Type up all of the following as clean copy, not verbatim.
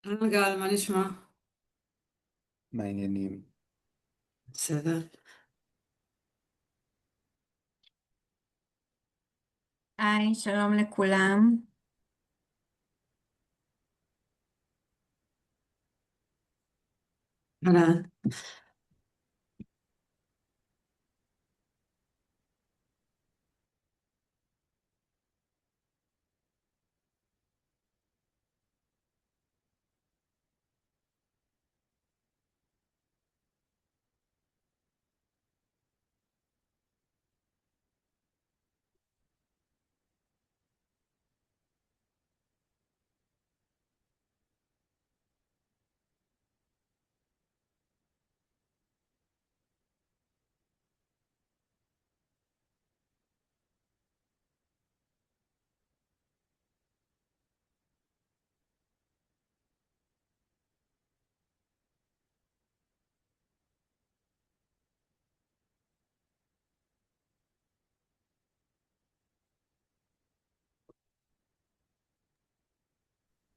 גל, מה נשמע? מעניינים. בסדר. היי, שלום לכולם. אהלן.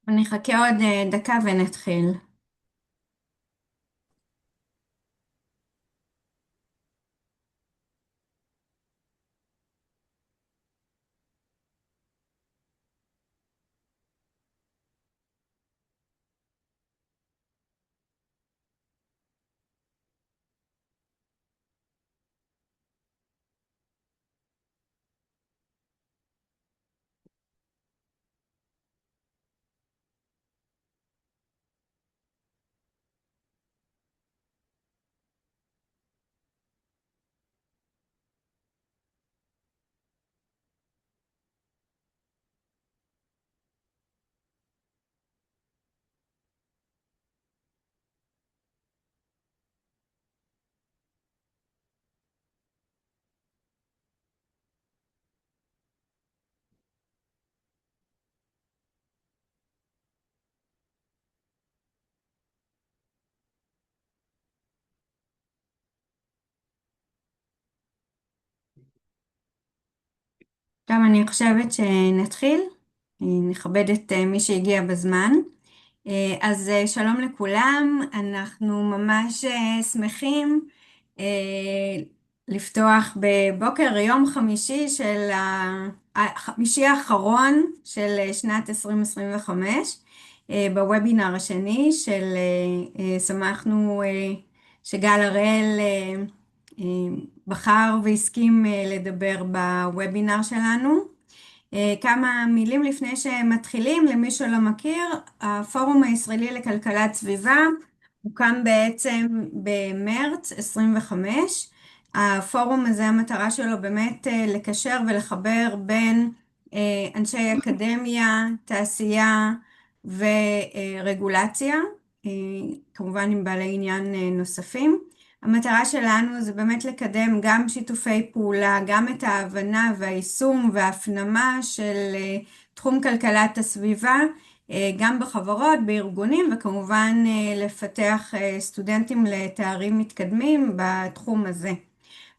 אני אחכה עוד דקה ונתחיל. עכשיו אני חושבת שנתחיל. נכבד את מי שהגיע בזמן. שלום לכולם, אנחנו ממש שמחים אה, לפתוח בבוקר יום חמישי החמישי האחרון של שנת 2025, בוובינר השני שמחנו שגל הראל אה, בחר והסכים לדבר בוובינר שלנו. כמה מילים לפני שמתחילים, למי שלא מכיר, הפורום הישראלי לכלכלת סביבה הוקם בעצם במרץ 25. הפורום הזה, המטרה שלו באמת לקשר ולחבר בין אנשי אקדמיה, תעשייה ורגולציה, כמובן עם בעלי עניין נוספים. המטרה שלנו זה באמת לקדם גם שיתופי פעולה, גם את ההבנה והיישום וההפנמה של תחום כלכלת הסביבה, גם בחברות, בארגונים, וכמובן לפתח סטודנטים לתארים מתקדמים בתחום הזה.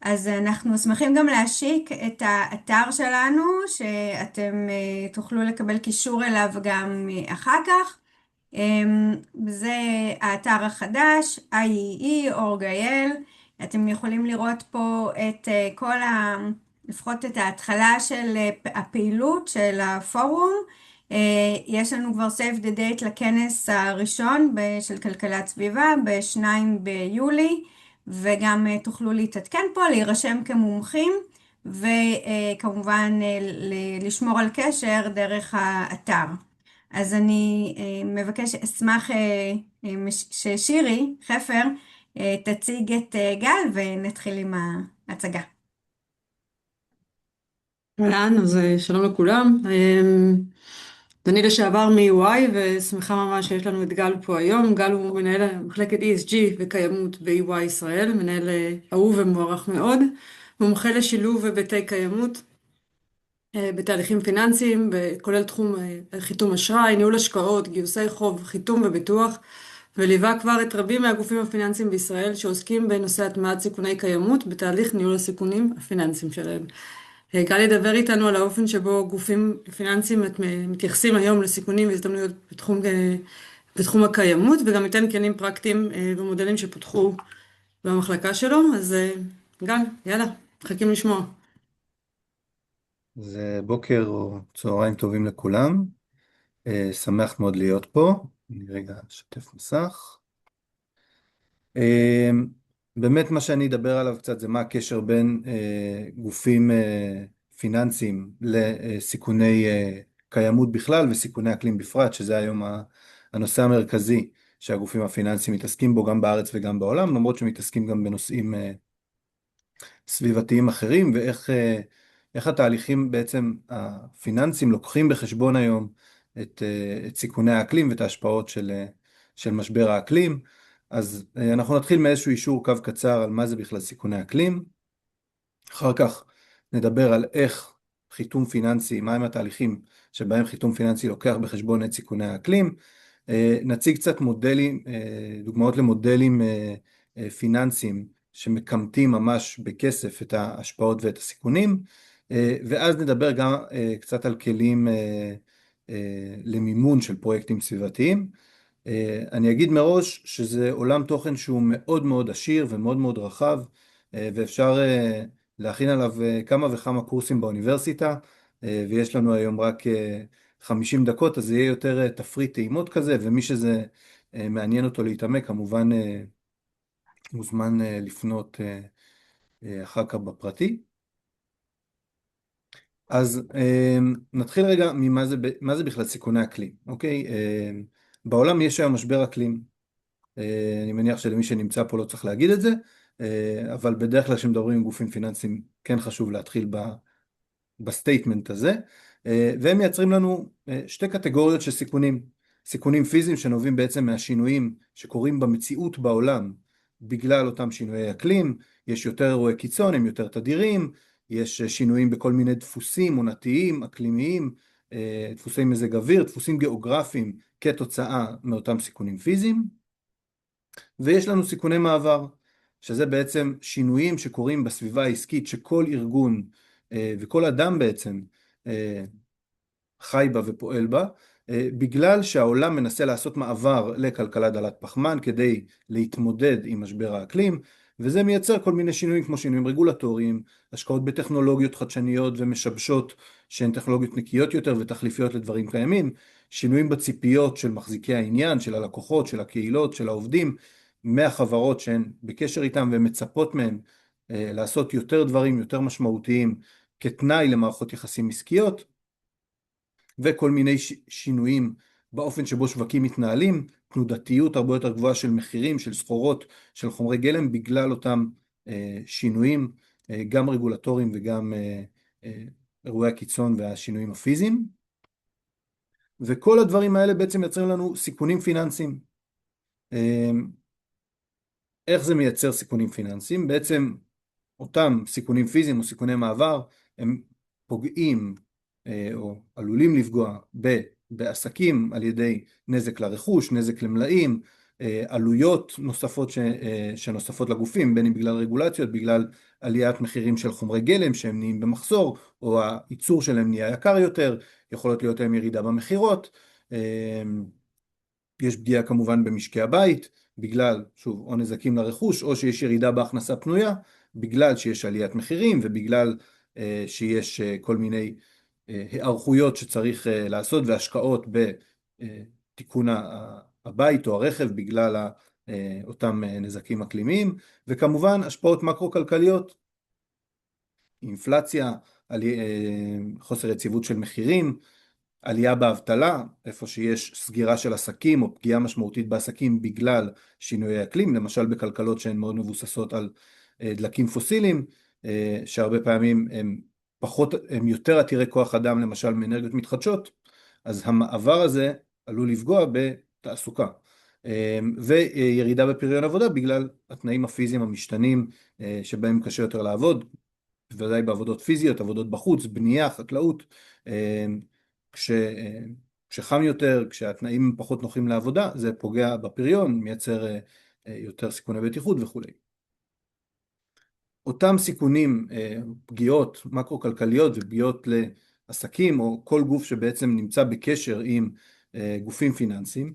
אז אנחנו שמחים גם להשיק את האתר שלנו, שאתם תוכלו לקבל קישור אליו גם אחר כך. זה האתר החדש, IEE.org.il. אתם יכולים לראות פה את לפחות את ההתחלה של הפעילות של הפורום. יש לנו כבר save the date לכנס הראשון של כלכלת סביבה ב-2 ביולי, וגם תוכלו להתעדכן פה, להירשם כמומחים, וכמובן לשמור על קשר דרך האתר. אז אני אשמח ששירי חפר תציג את גל ונתחיל עם ההצגה. אהלן, אז שלום לכולם. אני לשעבר מ-EY ושמחה ממש שיש לנו את גל פה היום. גל הוא מנהל מחלקת ESG וקיימות ב-EY ישראל, מנהל אהוב ומוערך מאוד, מומחה לשילוב היבטי קיימות בתהליכים פיננסיים, כולל תחום חיתום אשראי, ניהול השקעות, גיוסי חוב, חיתום וביטוח, וליווה כבר את רבים מהגופים הפיננסיים בישראל שעוסקים בנושא הטמעת סיכוני קיימות בתהליך ניהול הסיכונים הפיננסיים שלהם. גל ידבר איתנו על האופן שבו גופים פיננסיים מתייחסים היום לסיכונים והזדמנויות בתחום בתחום הקיימות, וגם ייתן כלים פרקטיים ומודלים שפותחו במחלקה שלו. אז גל, יאללה, מחכים לשמוע. זה בוקר או צהריים טובים לכולם. שמח מאוד להיות פה. אני רגע אשתף מסך. באמת מה שאני אדבר עליו קצת זה מה הקשר בין גופים פיננסיים לסיכוני קיימות בכלל וסיכוני אקלים בפרט, שזה היום הנושא המרכזי שהגופים הפיננסיים מתעסקים בו גם בארץ וגם בעולם, למרות שמתעסקים גם בנושאים סביבתיים אחרים, ואיך איך התהליכים בעצם הפיננסיים לוקחים בחשבון היום את סיכוני האקלים ואת ההשפעות של משבר האקלים. אז אנחנו נתחיל מאיזשהו אישור קו קצר על מה זה בכלל סיכוני אקלים. אחר כך נדבר על איך חיתום פיננסי, מהם התהליכים שבהם חיתום פיננסי לוקח בחשבון את סיכוני האקלים. נציג קצת מודלים, דוגמאות למודלים פיננסיים שמקמטים ממש בכסף את ההשפעות ואת הסיכונים, ואז נדבר גם קצת על כלים למימון של פרויקטים סביבתיים. אני אגיד מראש שזה עולם תוכן שהוא מאוד מאוד עשיר ומאוד מאוד רחב, ואפשר להכין עליו כמה וכמה קורסים באוניברסיטה, ויש לנו היום רק 50 דקות, אז זה יהיה יותר תפריט טעימות כזה, ומי שזה מעניין אותו להתעמק, כמובן מוזמן לפנות אחר כך בפרטי. אז נתחיל רגע מה זה בכלל סיכוני אקלים, אוקיי? בעולם יש היום משבר אקלים, אני מניח שלמי שנמצא פה לא צריך להגיד את זה, אבל בדרך כלל כשמדברים עם גופים פיננסיים כן חשוב להתחיל בסטייטמנט הזה, והם מייצרים לנו שתי קטגוריות של סיכונים. סיכונים פיזיים שנובעים בעצם מהשינויים שקורים במציאות בעולם בגלל אותם שינויי אקלים, יש יותר אירועי קיצון, הם יותר תדירים, יש שינויים בכל מיני דפוסים עונתיים, אקלימיים, דפוסי מזג אוויר, דפוסים גיאוגרפיים כתוצאה מאותם סיכונים פיזיים, ויש לנו סיכוני מעבר, שזה בעצם שינויים שקורים בסביבה העסקית שכל ארגון וכל אדם בעצם חי בה ופועל בה, בגלל שהעולם מנסה לעשות מעבר לכלכלה דלת פחמן כדי להתמודד עם משבר האקלים, וזה מייצר כל מיני שינויים כמו שינויים רגולטוריים, השקעות בטכנולוגיות חדשניות ומשבשות שהן טכנולוגיות נקיות יותר ותחליפיות לדברים קיימים, שינויים בציפיות של מחזיקי העניין, של הלקוחות, של הקהילות, של העובדים, מהחברות שהן בקשר איתם ומצפות מהן לעשות יותר דברים יותר משמעותיים כתנאי למערכות יחסים עסקיות, וכל מיני שינויים באופן שבו שווקים מתנהלים, תנודתיות הרבה יותר גבוהה של מחירים, של סחורות, של חומרי גלם, בגלל אותם שינויים, גם רגולטוריים וגם אירועי הקיצון והשינויים הפיזיים. וכל הדברים האלה בעצם מייצרים לנו סיכונים פיננסיים. איך זה מייצר סיכונים פיננסיים? בעצם אותם סיכונים פיזיים או סיכוני מעבר, הם פוגעים או עלולים לפגוע בעסקים על ידי נזק לרכוש, נזק למלאים, עלויות נוספות שנוספות לגופים, בין אם בגלל רגולציות, בגלל עליית מחירים של חומרי גלם שהם נהיים במחסור, או הייצור שלהם נהיה יקר יותר, יכולות להיות להם ירידה במחירות, יש פגיעה כמובן במשקי הבית, בגלל, שוב, או נזקים לרכוש, או שיש ירידה בהכנסה פנויה, בגלל שיש עליית מחירים, ובגלל שיש כל מיני הערכויות שצריך לעשות, והשקעות בתיקון הבית או הרכב, בגלל אותם נזקים אקלימיים, וכמובן השפעות מקרו-כלכליות, אינפלציה, חוסר יציבות של מחירים, עלייה באבטלה, איפה שיש סגירה של עסקים או פגיעה משמעותית בעסקים בגלל שינויי אקלים, למשל בכלכלות שהן מאוד מבוססות על דלקים פוסיליים, שהרבה פעמים הם יותר עתירי כוח אדם, למשל מאנרגיות מתחדשות, אז המעבר הזה עלול לפגוע בתעסוקה, וירידה בפריון עבודה בגלל התנאים הפיזיים המשתנים שבהם קשה יותר לעבוד, בוודאי בעבודות פיזיות, עבודות בחוץ, בנייה, חקלאות, כשחם יותר, כשהתנאים פחות נוחים לעבודה, זה פוגע בפריון, מייצר יותר סיכוני בטיחות וכו'. אותם סיכונים, פגיעות מקרו-כלכליות ופגיעות לעסקים, או כל גוף שבעצם נמצא בקשר עם גופים פיננסיים,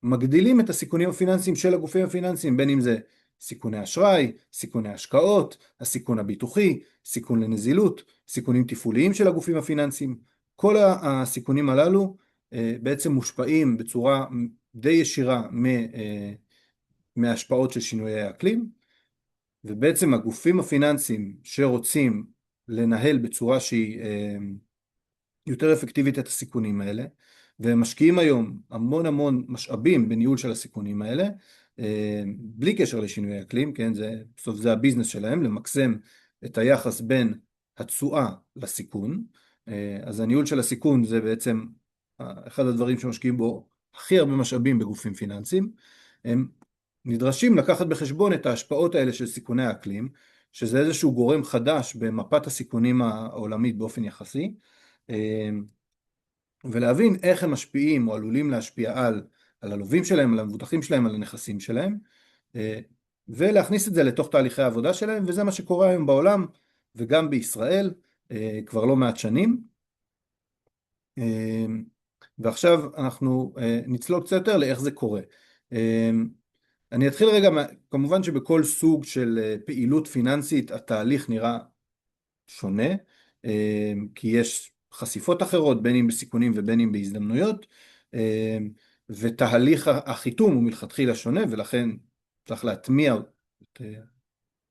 מגדילים את הסיכונים הפיננסיים של הגופים הפיננסיים, בין אם זה סיכוני אשראי, סיכוני השקעות, הסיכון הביטוחי, סיכון לנזילות, סיכונים תפעוליים של הגופים הפיננסיים. כל הסיכונים הללו בעצם מושפעים בצורה די ישירה מההשפעות של שינויי האקלים, ובעצם הגופים הפיננסיים שרוצים לנהל בצורה שהיא יותר אפקטיבית את הסיכונים האלה, והם משקיעים היום המון המון משאבים בניהול של הסיכונים האלה, בלי קשר לשינוי אקלים, כן, בסוף זה הביזנס שלהם, למקסם את היחס בין התשואה לסיכון. אז הניהול של הסיכון זה בעצם אחד הדברים שמשקיעים בו הכי הרבה משאבים בגופים פיננסיים. הם נדרשים לקחת בחשבון את ההשפעות האלה של סיכוני האקלים, שזה איזשהו גורם חדש במפת הסיכונים העולמית באופן יחסי, ולהבין איך הם משפיעים או עלולים להשפיע על הלווים שלהם, על המבוטחים שלהם, על הנכסים שלהם, ולהכניס את זה לתוך תהליכי העבודה שלהם, וזה מה שקורה היום בעולם וגם בישראל כבר לא מעט שנים. ועכשיו אנחנו נצלול קצת יותר לאיך זה קורה. אני אתחיל רגע, כמובן שבכל סוג של פעילות פיננסית התהליך נראה שונה, כי יש חשיפות אחרות, בין אם בסיכונים ובין אם בהזדמנויות, ותהליך החיתום הוא מלכתחילה שונה, ולכן צריך להטמיע את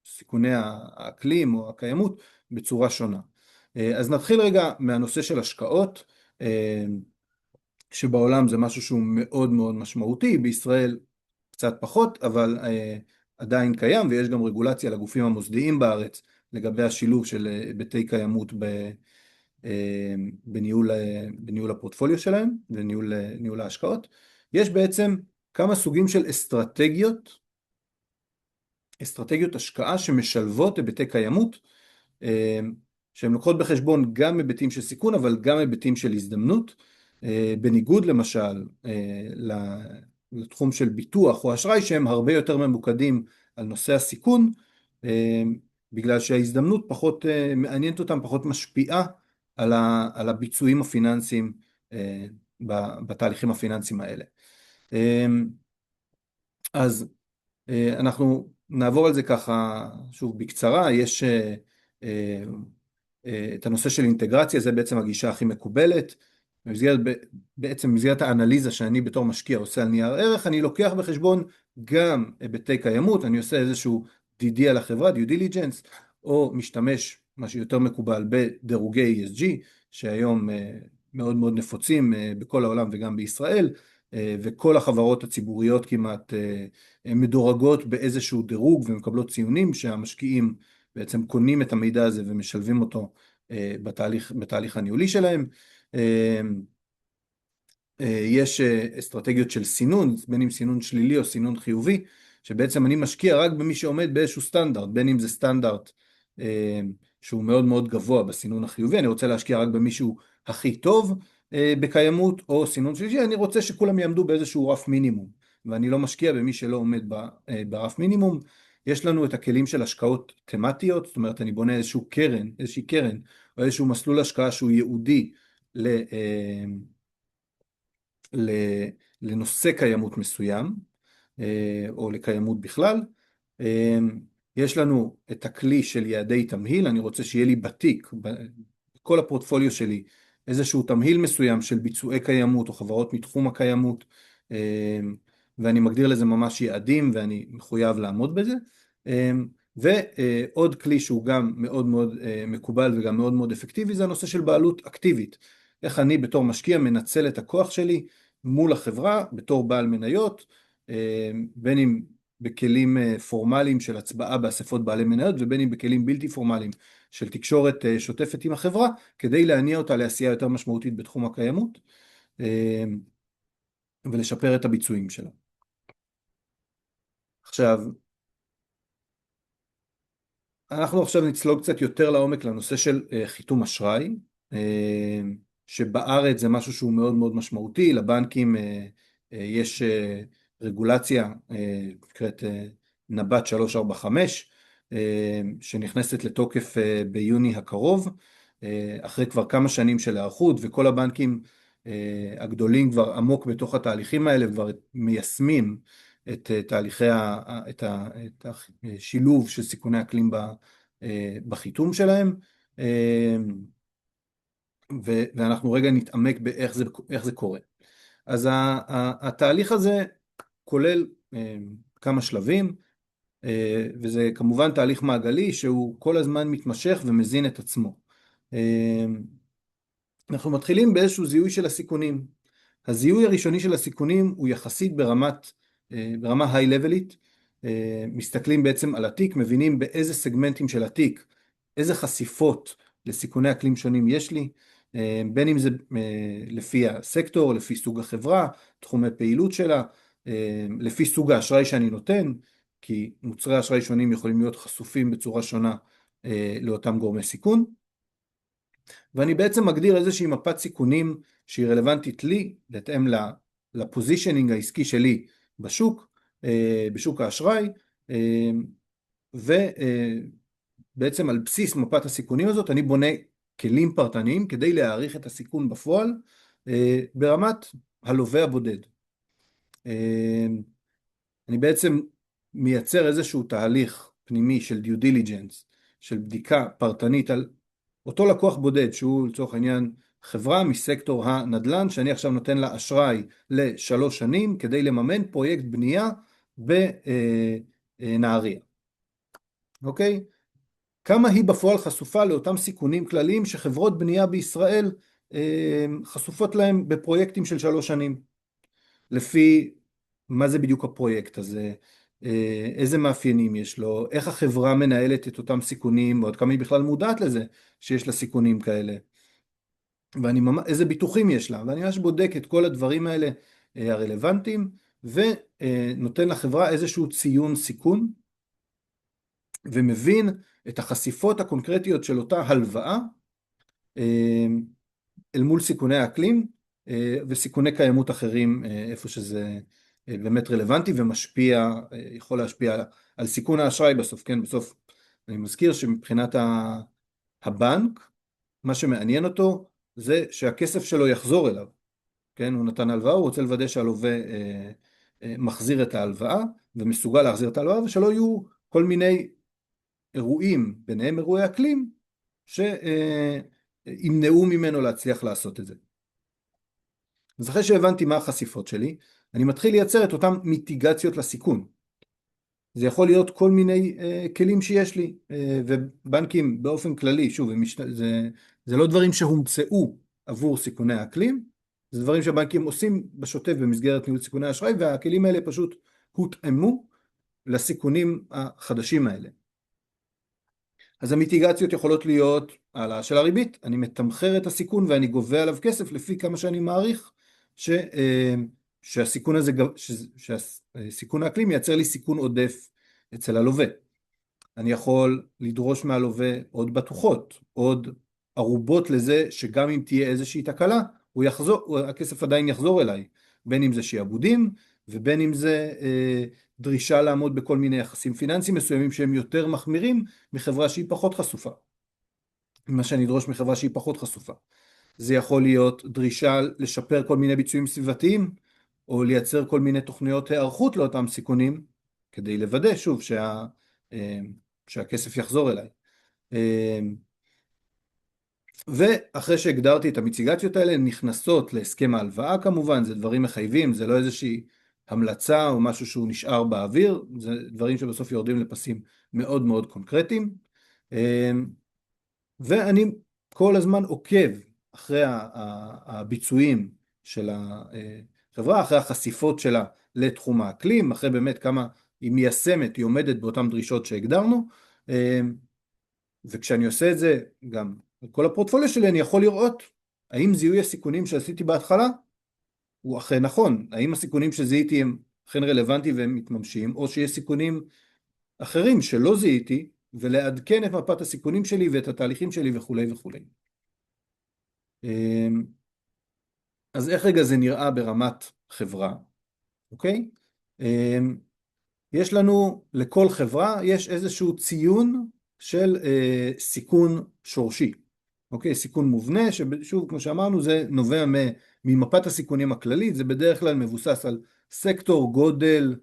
סיכוני האקלים או הקיימות בצורה שונה. אז נתחיל רגע מהנושא של השקעות, שבעולם זה משהו שהוא מאוד מאוד משמעותי, בישראל קצת פחות, אבל עדיין קיים, ויש גם רגולציה לגופים המוסדיים בארץ, לגבי השילוב של היבטי קיימות בניהול הפורטפוליו שלהם, וניהול ההשקעות. יש בעצם כמה סוגים של אסטרטגיות השקעה שמשלבות היבטי קיימות, שהן לוקחות בחשבון גם היבטים של סיכון, אבל גם היבטים של הזדמנות, בניגוד למשל לתחום של ביטוח או אשראי, שהם הרבה יותר ממוקדים על נושא הסיכון, בגלל שההזדמנות פחות מעניינת אותם, פחות משפיעה על הביצועים הפיננסיים בתהליכים הפיננסיים האלה. אז אנחנו נעבור על זה ככה שוב בקצרה. יש את הנושא של אינטגרציה, זה בעצם הגישה הכי מקובלת. במסגרת האנליזה שאני בתור משקיע עושה על נייר ערך, אני לוקח בחשבון גם היבטי קיימות, אני עושה איזשהו DD על החברה, due diligence, או משתמש, מה שיותר מקובל, בדירוגי ESG, שהיום מאוד מאוד נפוצים בכל העולם וגם בישראל, וכל החברות הציבוריות כמעט מדורגות באיזשהו דירוג ומקבלות ציונים, שהמשקיעים בעצם קונים את המידע הזה ומשלבים אותו בתהליך הניהולי שלהם. יש אסטרטגיות של סינון, בין אם סינון שלילי או סינון חיובי, שבעצם אני משקיע רק במי שעומד באיזשהו סטנדרט, בין אם זה סטנדרט שהוא מאוד מאוד גבוה בסינון החיובי, אני רוצה להשקיע רק במישהו הכי טוב בקיימות, או סינון שלישי, אני רוצה שכולם יעמדו באיזשהו רף מינימום, ואני לא משקיע במי שלא עומד ברף מינימום. יש לנו את הכלים של השקעות תמטיות, זאת אומרת אני בונה איזושהי קרן, או איזשהו מסלול השקעה שהוא ייעודי לנושא קיימות מסוים, או לקיימות בכלל. יש לנו את הכלי של יעדי תמהיל, אני רוצה שיהיה לי בתיק, בכל הפורטפוליו שלי, איזשהו תמהיל מסוים של ביצועי קיימות, או חברות מתחום הקיימות, ואני מגדיר לזה ממש יעדים, ואני מחויב לעמוד בזה. ועוד כלי שהוא גם מאוד מאוד מקובל, וגם מאוד מאוד אפקטיבי, זה הנושא של בעלות אקטיבית. איך אני בתור משקיע מנצל את הכוח שלי מול החברה, בתור בעל מניות, בין אם בכלים פורמליים של הצבעה באספות בעלי מניות, ובין אם בכלים בלתי פורמליים של תקשורת שוטפת עם החברה, כדי להניע אותה לעשייה יותר משמעותית בתחום הקיימות, ולשפר את הביצועים שלה. עכשיו, אנחנו עכשיו נצלול קצת יותר לעומק לנושא של חיתום אשראי, שבארץ זה משהו שהוא מאוד מאוד משמעותי. לבנקים יש רגולציה, נקראת נב"ת 345, שנכנסת לתוקף ביוני הקרוב, אחרי כבר כמה שנים של היערכות, וכל הבנקים הגדולים כבר עמוק בתוך התהליכים האלה, כבר מיישמים את תהליכי, את השילוב של סיכוני אקלים בחיתום שלהם, ואנחנו רגע נתעמק באיך זה קורה. אז התהליך הזה כולל כמה שלבים, וזה כמובן תהליך מעגלי שהוא כל הזמן מתמשך ומזין את עצמו. אנחנו מתחילים באיזשהו זיהוי של הסיכונים. הזיהוי הראשוני של הסיכונים הוא יחסית ברמה היי-לבלית, מסתכלים בעצם על התיק, מבינים באיזה סגמנטים של התיק, איזה חשיפות לסיכוני אקלים שונים יש לי, בין אם זה לפי הסקטור, לפי סוג החברה, תחומי פעילות שלה, לפי סוג האשראי שאני נותן, כי מוצרי אשראי שונים יכולים להיות חשופים בצורה שונה לאותם גורמי סיכון, ואני בעצם מגדיר איזושהי מפת סיכונים שהיא רלוונטית לי, בהתאם לפוזישנינג העסקי שלי בשוק האשראי, ובעצם על בסיס מפת הסיכונים הזאת אני בונה כלים פרטניים כדי להעריך את הסיכון בפועל ברמת הלווה הבודד. אני בעצם מייצר איזשהו תהליך פנימי של due diligence, של בדיקה פרטנית על אותו לקוח בודד, שהוא לצורך העניין חברה מסקטור הנדל"ן, שאני עכשיו נותן לה אשראי ל3 שנים, כדי לממן פרויקט בנייה בנהריה. אוקיי? כמה היא בפועל חשופה לאותם סיכונים כלליים שחברות בנייה בישראל חשופות להם בפרויקטים של 3 שנים. לפי מה זה בדיוק הפרויקט הזה, איזה מאפיינים יש לו, איך החברה מנהלת את אותם סיכונים, ועוד כמה היא בכלל מודעת לזה שיש לה סיכונים כאלה, איזה ביטוחים יש לה, ואני ממש בודק את כל הדברים האלה הרלוונטיים, ונותן לחברה איזשהו ציון סיכון, ומבין את החשיפות הקונקרטיות של אותה הלוואה, אל מול סיכוני האקלים, וסיכוני קיימות אחרים, איפה שזה באמת רלוונטי ומשפיע, יכול להשפיע על סיכון האשראי בסוף, כן, בסוף אני מזכיר שמבחינת הבנק, מה שמעניין אותו זה שהכסף שלו יחזור אליו, כן, הוא נתן הלוואה, הוא רוצה לוודא שהלווה מחזיר את ההלוואה, ומסוגל להחזיר את ההלוואה, ושלא יהיו כל מיני אירועים, ביניהם אירועי אקלים, שימנעו ממנו להצליח לעשות את זה. אז אחרי שהבנתי מה החשיפות שלי, אני מתחיל לייצר את אותם מיטיגציות לסיכון. זה יכול להיות כל מיני כלים שיש לי, ובנקים באופן כללי, שוב, זה לא דברים שהומצאו עבור סיכוני האקלים, זה דברים שהבנקים עושים בשוטף במסגרת ניהול סיכוני האשראי, והכלים האלה פשוט הותאמו לסיכונים החדשים האלה. אז המיטיגציות יכולות להיות העלאה של הריבית, אני מתמחר את הסיכון ואני גובה עליו כסף לפי כמה שאני מעריך שהסיכון הזה, שהסיכון האקלים מייצר לי סיכון עודף אצל הלווה. אני יכול לדרוש מהלווה עוד בטוחות, עוד ערובות לזה שגם אם תהיה איזושהי תקלה, הכסף עדיין יחזור אליי, בין אם זה שיעבודים ובין אם זה דרישה לעמוד בכל מיני יחסים פיננסיים מסוימים שהם יותר מחמירים מחברה שהיא פחות חשופה. מה שאני אדרוש מחברה שהיא פחות חשופה. זה יכול להיות דרישה לשפר כל מיני ביצועים סביבתיים, או לייצר כל מיני תוכניות הערכות לאותם סיכונים, כדי לוודא שוב שהכסף יחזור אליי. ואחרי שהגדרתי את המיטיגציות האלה, נכנסות להסכם ההלוואה כמובן, זה דברים מחייבים, זה לא איזושהי המלצה או משהו שהוא נשאר באוויר, זה דברים שבסוף יורדים לפסים מאוד מאוד קונקרטיים, ואני כל הזמן עוקב אחרי הביצועים של החברה, אחרי החשיפות שלה לתחום האקלים, אחרי באמת כמה היא מיישמת, היא עומדת באותן דרישות שהגדרנו, וכשאני עושה את זה גם כל הפורטפוליו שלי, אני יכול לראות האם זיהוי הסיכונים שעשיתי בהתחלה הוא אכן נכון, האם הסיכונים שזיהיתי הם אכן רלוונטיים והם מתממשים, או שיש סיכונים אחרים שלא זיהיתי, ולעדכן את מפת הסיכונים שלי ואת התהליכים שלי וכו' וכו'. אז איך רגע זה נראה ברמת חברה, אוקיי? יש לנו, לכל חברה, יש איזשהו ציון של סיכון שורשי, אוקיי, סיכון מובנה, ששוב, כמו שאמרנו, זה נובע ממפת הסיכונים הכללית, זה בדרך כלל מבוסס על סקטור, גודל,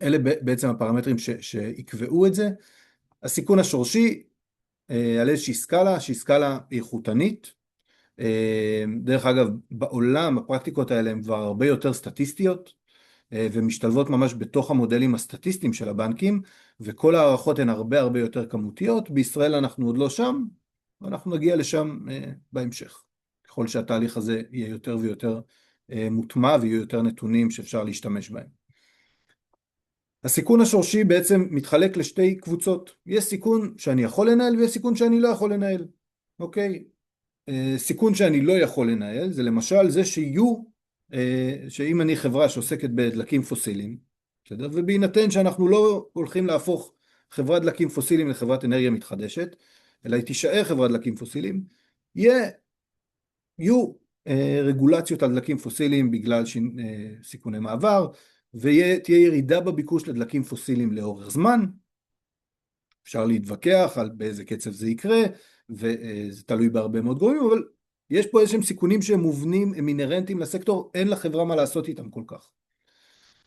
אלה בעצם הפרמטרים שיקבעו את זה. הסיכון השורשי, על איזושהי סקאלה, שהיא סקאלה איכותנית. דרך אגב, בעולם הפרקטיקות האלה הן כבר הרבה יותר סטטיסטיות, ומשתלבות ממש בתוך המודלים הסטטיסטיים של הבנקים, וכל הערכות הן הרבה הרבה יותר כמותיות. בישראל אנחנו עוד לא שם, ואנחנו נגיע לשם בהמשך, ככל שהתהליך הזה יהיה יותר ויותר מוטמע, ויהיו יותר נתונים שאפשר להשתמש בהם. הסיכון השורשי בעצם מתחלק לשתי קבוצות. יש סיכון שאני יכול לנהל, ויש סיכון שאני לא יכול לנהל. אוקיי? סיכון שאני לא יכול לנהל, זה למשל זה שאם אני חברה שעוסקת בדלקים פוסיליים, בסדר? ובהינתן שאנחנו לא הולכים להפוך חברת דלקים פוסיליים לחברת אנרגיה מתחדשת, אלא היא תישאר חברת דלקים פוסיליים, יהיו רגולציות על דלקים פוסיליים בגלל סיכוני מעבר, ותהיה ירידה בביקוש לדלקים פוסיליים לאורך זמן. אפשר להתווכח על באיזה קצב זה יקרה, וזה תלוי בהרבה מאוד גורמים, אבל יש פה איזשהם סיכונים שהם מובנים, הם אינרנטיים לסקטור, אין לחברה מה לעשות איתם כל כך.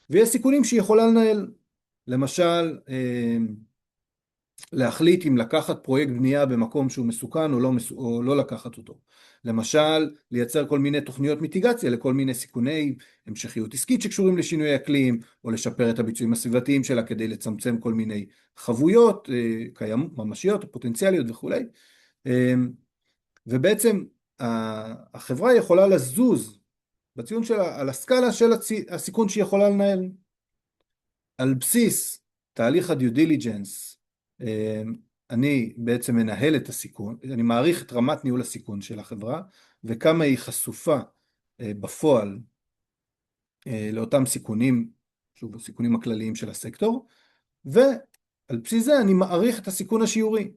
ויש סיכונים שהיא יכולה לנהל, למשל, להחליט אם לקחת פרויקט בנייה במקום שהוא מסוכן או לא לקחת אותו. למשל, לייצר כל מיני תוכניות מיטיגציה לכל מיני סיכוני המשכיות עסקית שקשורים לשינוי אקלים, או לשפר את הביצועים הסביבתיים שלה כדי לצמצם כל מיני חבויות, ממשיות או פוטנציאליות וכו'. ובעצם החברה יכולה לזוז בציון שלה על הסקאלה של הסיכון שהיא יכולה לנהל. על בסיס תהליך הדיו דיליג'נס, אני בעצם מנהל את הסיכון, אני מעריך את רמת ניהול הסיכון של החברה, וכמה היא חשופה בפועל לאותם סיכונים, שוב, הסיכונים הכלליים של הסקטור, ועל בסיס זה אני מעריך את הסיכון השיעורי.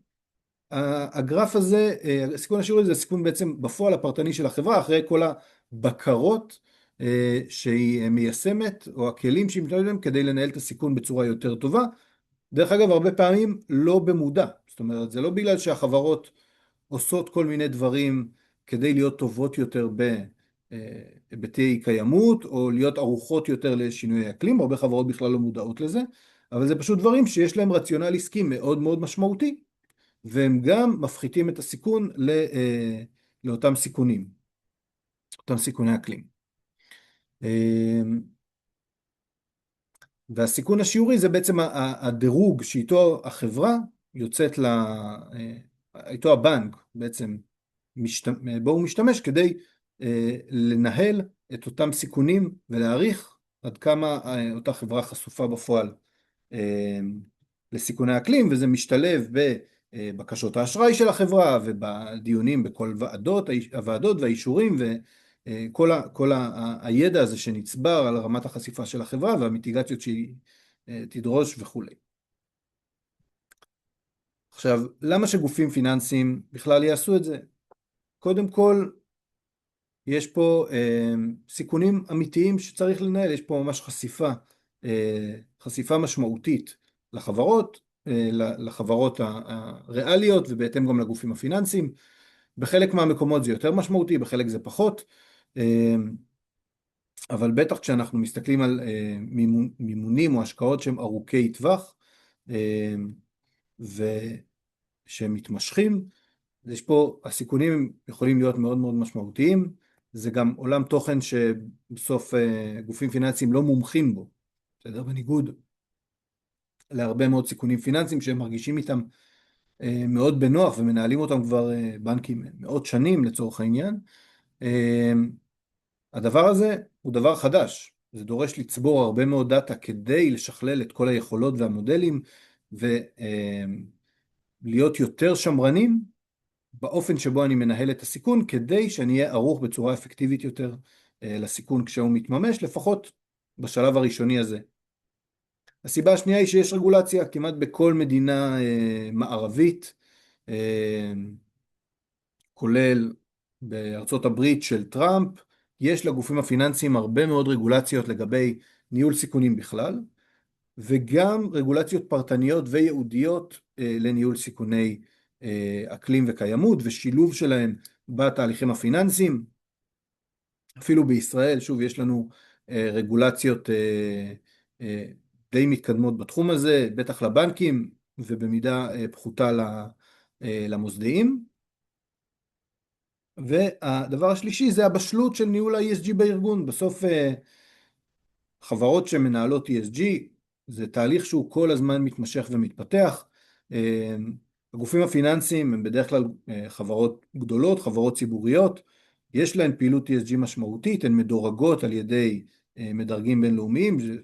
הגרף הזה, הסיכון השיעורי זה הסיכון בעצם בפועל הפרטני של החברה, אחרי כל הבקרות שהיא מיישמת, או הכלים שהיא מתנהלת בהם כדי לנהל את הסיכון בצורה יותר טובה. דרך אגב, הרבה פעמים לא במודע, זאת אומרת, זה לא בגלל שהחברות עושות כל מיני דברים כדי להיות טובות יותר בהיבטי קיימות, או להיות ערוכות יותר לשינוי אקלים, הרבה חברות בכלל לא מודעות לזה, אבל זה פשוט דברים שיש להם רציונל עסקי מאוד מאוד משמעותי, והם גם מפחיתים את הסיכון לאותם סיכונים, אותם סיכוני אקלים. והסיכון השיעורי זה בעצם הדירוג שאיתו החברה יוצאת איתו הבנק בעצם בו הוא משתמש כדי לנהל את אותם סיכונים ולהעריך עד כמה אותה חברה חשופה בפועל לסיכוני אקלים, וזה משתלב בבקשות האשראי של החברה ובדיונים בכל הוועדות והאישורים וכל הידע הזה שנצבר על רמת החשיפה של החברה והמיטיגציות שהיא תדרוש וכו'. עכשיו, למה שגופים פיננסיים בכלל יעשו את זה? קודם כל, יש פה סיכונים אמיתיים שצריך לנהל, יש פה ממש חשיפה משמעותית לחברות הריאליות ובהתאם גם לגופים הפיננסיים. בחלק מהמקומות זה יותר משמעותי, בחלק זה פחות, אבל בטח כשאנחנו מסתכלים על מימונים או השקעות שהם ארוכי טווח ושהם מתמשכים, יש פה, הסיכונים יכולים להיות מאוד מאוד משמעותיים, זה גם עולם תוכן שבסוף גופים פיננסיים לא מומחים בו, בסדר? בניגוד להרבה מאוד סיכונים פיננסיים שהם מרגישים איתם מאוד בנוח ומנהלים אותם כבר בנקים מאות שנים לצורך העניין. הדבר הזה הוא דבר חדש, זה דורש לצבור הרבה מאוד דאטה כדי לשכלל את כל היכולות והמודלים ולהיות יותר שמרנים באופן שבו אני מנהל את הסיכון, כדי שאני אהיה ערוך בצורה אפקטיבית יותר לסיכון כשהוא מתממש, לפחות בשלב הראשוני הזה. הסיבה השנייה היא שיש רגולציה כמעט בכל מדינה מערבית, כולל בארצות הברית של טראמפ, יש לגופים הפיננסיים הרבה מאוד רגולציות לגבי ניהול סיכונים בכלל, וגם רגולציות פרטניות וייעודיות לניהול סיכוני אקלים וקיימות ושילוב שלהם בתהליכים הפיננסיים. אפילו בישראל, שוב, יש לנו רגולציות די מתקדמות בתחום הזה, בטח לבנקים ובמידה פחותה למוסדיים. והדבר השלישי זה הבשלות של ניהול ה-ESG בארגון. בסוף חברות שמנהלות ESG זה תהליך שהוא כל הזמן מתמשך ומתפתח. הגופים הפיננסיים הם בדרך כלל חברות גדולות, חברות ציבוריות, יש להן פעילות ESG משמעותית, הן מדורגות על ידי מדרגים בינלאומיים, זה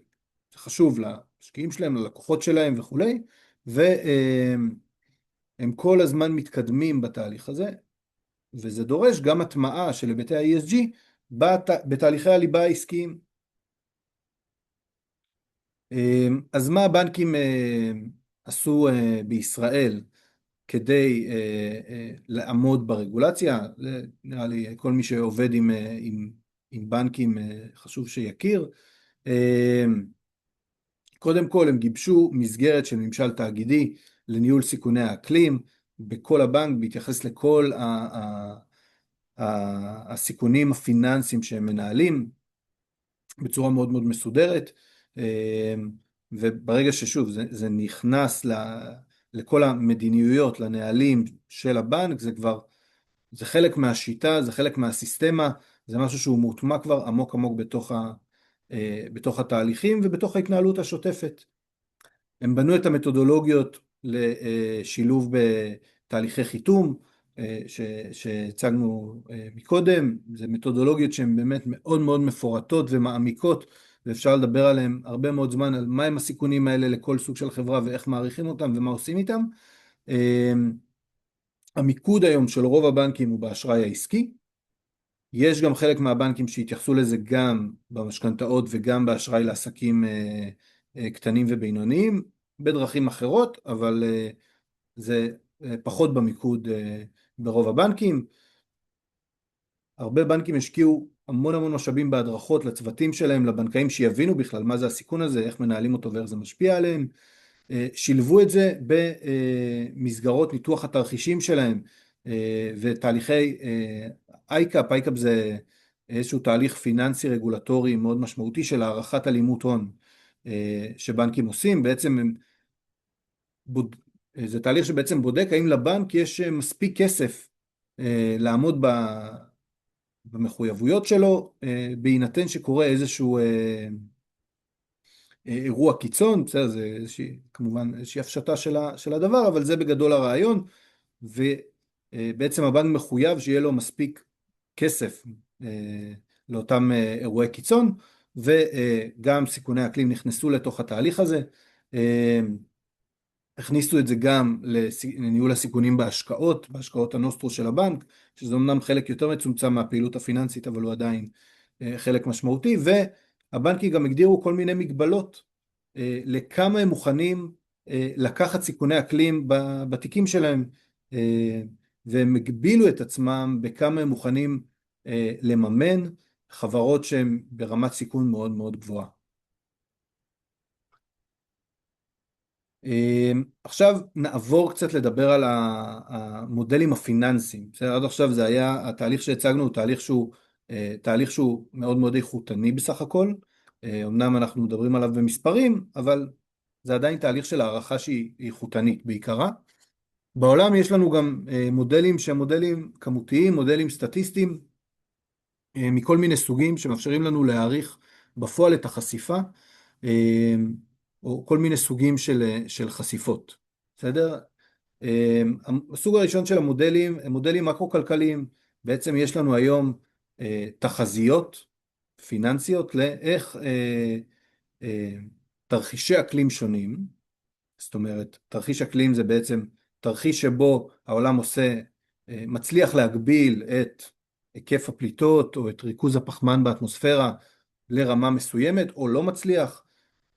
חשוב למשקיעים שלהם, ללקוחות שלהם וכולי, והם כל הזמן מתקדמים בתהליך הזה, וזה דורש גם הטמעה של היבטי ה-ESG בתהליכי הליבה העסקיים. אז מה הבנקים עשו בישראל כדי לעמוד ברגולציה? נראה לי כל מי שעובד עם בנקים חשוב שיכיר. קודם כל הם גיבשו מסגרת של ממשל תאגידי לניהול סיכוני האקלים בכל הבנק, בהתייחס לכל הסיכונים הפיננסיים שהם מנהלים בצורה מאוד מאוד מסודרת, וברגע ששוב זה נכנס לכל המדיניויות, לנהלים של הבנק, זה חלק מהשיטה, זה חלק מהסיסטמה, זה משהו שהוא מוטמע כבר עמוק עמוק בתוך התהליכים ובתוך ההתנהלות השוטפת. הם בנו את המתודולוגיות לשילוב בתהליכי חיתום שהצגנו מקודם. זה מתודולוגיות שהן באמת מאוד מאוד מפורטות ומעמיקות, ואפשר לדבר עליהן הרבה מאוד זמן, על מהם הסיכונים האלה לכל סוג של חברה ואיך מעריכים אותם ומה עושים איתם. המיקוד היום של רוב הבנקים הוא באשראי העסקי. יש גם חלק מהבנקים שהתייחסו לזה גם במשכנתאות וגם באשראי לעסקים קטנים ובינוניים, בדרכים אחרות, אבל זה פחות במיקוד ברוב הבנקים. הרבה בנקים השקיעו המון משאבים בהדרכות לצוותים שלהם, לבנקאים שיבינו בכלל מה זה הסיכון הזה, איך מנהלים אותו ואיך זה משפיע עליהם. שילבו את זה במסגרות ניתוח התרחישים שלהם ותהליכי אייקאפ. אייקאפ זה איזשהו תהליך פיננסי רגולטורי מאוד משמעותי של הערכת הלימות הון שבנקים עושים. בעצם זה תהליך שבעצם בודק האם לבנק יש מספיק כסף לעמוד במחויבויות שלו, בהינתן שקורה איזשהו אירוע קיצון. בסדר, זה כמובן איזושהי הפשטה של הדבר, אבל זה בגדול הרעיון, ובעצם הבנק מחויב שיהיה לו מספיק כסף לאותם אירועי קיצון, וגם סיכוני אקלים נכנסו לתוך התהליך הזה. הכניסו את זה גם לניהול הסיכונים בהשקעות הנוסטרו של הבנק, שזה אמנם חלק יותר מצומצם מהפעילות הפיננסית, אבל הוא עדיין חלק משמעותי. והבנקים גם הגדירו כל מיני מגבלות לכמה הם מוכנים לקחת סיכוני אקלים בתיקים שלהם, והם הגבילו את עצמם בכמה הם מוכנים לממן חברות שהן ברמת סיכון מאוד מאוד גבוהה. עכשיו נעבור קצת לדבר על המודלים הפיננסיים. עד עכשיו זה היה, התהליך שהצגנו הוא תהליך שהוא מאוד מאוד איכותני בסך הכל. אמנם אנחנו מדברים עליו במספרים, אבל זה עדיין תהליך של הערכה שהיא איכותנית בעיקרה. בעולם יש לנו גם מודלים שהם מודלים כמותיים, מודלים סטטיסטיים, מכל מיני סוגים שמאפשרים לנו להעריך בפועל את החשיפה, או כל מיני סוגים של חשיפות. בסדר? הסוג הראשון של המודלים הם מודלים מקרו-כלכליים. בעצם יש לנו היום תחזיות פיננסיות לאיך תרחישי אקלים שונים. זאת אומרת, תרחיש אקלים זה בעצם תרחיש שבו העולם מצליח להגביל את היקף הפליטות או את ריכוז הפחמן באטמוספירה לרמה מסוימת, או לא מצליח.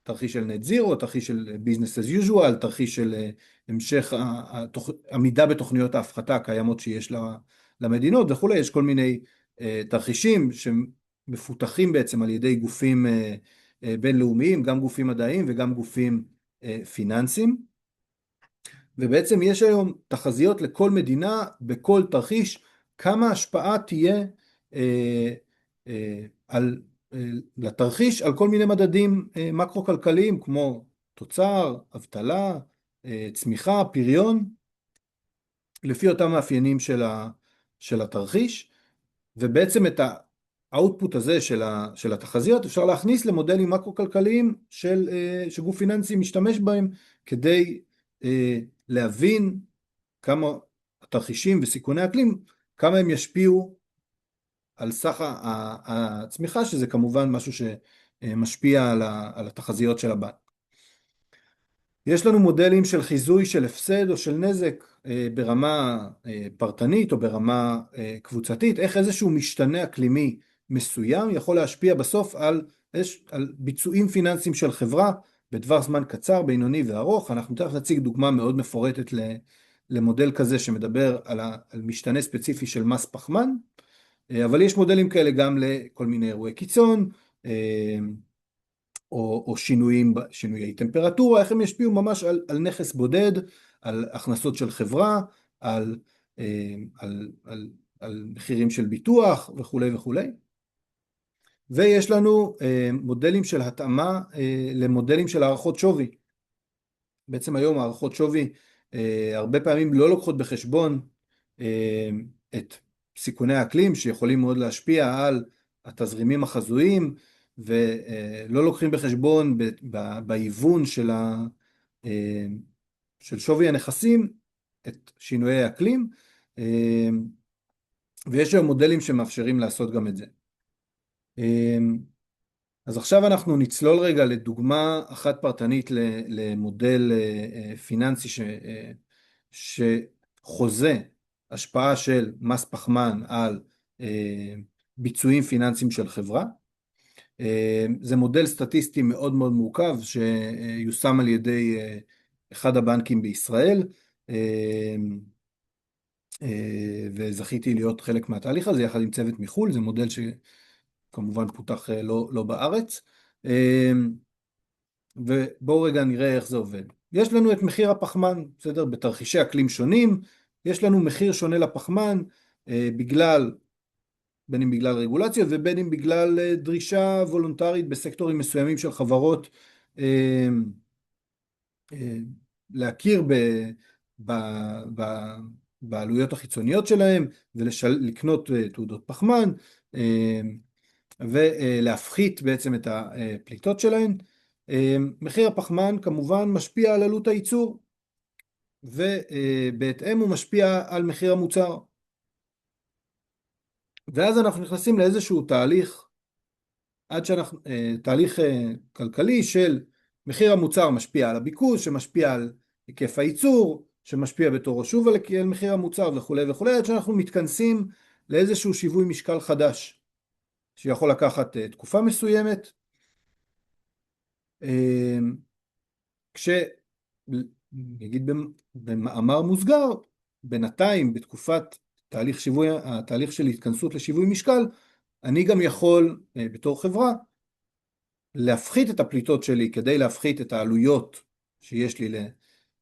תרחיש של נט זירו, תרחיש של business as usual, תרחיש של המשך עמידה בתוכניות ההפחתה הקיימות שיש למדינות וכו'. יש כל מיני תרחישים שמפותחים בעצם על ידי גופים בינלאומיים, גם גופים מדעיים וגם גופים פיננסיים. ובעצם יש היום תחזיות לכל מדינה, בכל תרחיש, כמה השפעה תהיה על, לתרחיש על כל מיני מדדים מקרו-כלכליים, כמו תוצר, אבטלה, צמיחה, פריון, לפי אותם מאפיינים של התרחיש, ובעצם את האוטפוט הזה של התחזיות אפשר להכניס למודלים מקרו-כלכליים שגוף פיננסי משתמש בהם, כדי להבין כמה התרחישים וסיכוני אקלים, כמה הם ישפיעו על סך הצמיחה, שזה כמובן משהו שמשפיע על התחזיות של הבנק. יש לנו מודלים של חיזוי של הפסד או של נזק ברמה פרטנית או ברמה קבוצתית, איך איזשהו משתנה אקלימי מסוים יכול להשפיע בסוף על ביצועים פיננסיים של חברה בטווח זמן קצר, בינוני וארוך. אנחנו תכף נציג דוגמה מאוד מפורטת למודל כזה שמדבר על משתנה ספציפי של מס פחמן, אבל יש מודלים כאלה גם לכל מיני אירועי קיצון, או שינויי טמפרטורה, איך הם ישפיעו ממש על נכס בודד, על הכנסות של חברה, על מחירים של ביטוח וכו' וכו'. ויש לנו מודלים של התאמה למודלים של הערכות שווי. בעצם היום הערכות שווי הרבה פעמים לא לוקחות בחשבון את סיכוני האקלים שיכולים מאוד להשפיע על התזרימים החזויים, ולא לוקחים בחשבון בהיוון של שווי הנכסים את שינויי האקלים, ויש היום מודלים שמאפשרים לעשות גם את זה. אז עכשיו אנחנו נצלול רגע לדוגמה אחת פרטנית למודל פיננסי שחוזה השפעה של מס פחמן על ביצועים פיננסיים של חברה. זה מודל סטטיסטי מאוד מאוד מורכב שיושם על ידי אחד הבנקים בישראל, וזכיתי להיות חלק מהתהליך הזה יחד עם צוות מחול. זה מודל שכמובן פותח לא בארץ, ובואו רגע נראה איך זה עובד. יש לנו את מחיר הפחמן, בסדר? בתרחישי אקלים שונים יש לנו מחיר שונה לפחמן, בין אם בגלל רגולציה ובין אם בגלל דרישה וולונטרית בסקטורים מסוימים של חברות להכיר בעלויות החיצוניות שלהם ולקנות תעודות פחמן ולהפחית בעצם את הפליטות שלהן. מחיר הפחמן כמובן משפיע על עלות הייצור, ובהתאם הוא משפיע על מחיר המוצר. ואז אנחנו נכנסים לאיזשהו תהליך, תהליך כלכלי של מחיר המוצר משפיע על הביקוש, שמשפיע על היקף הייצור, שמשפיע בתורו שוב על מחיר המוצר וכו' וכו', עד שאנחנו מתכנסים לאיזשהו שיווי משקל חדש, שיכול לקחת תקופה מסוימת, נגיד במאמר מוסגר, בינתיים בתקופת התהליך של התכנסות לשיווי משקל, אני גם יכול בתור חברה להפחית את הפליטות שלי כדי להפחית את העלויות שיש לי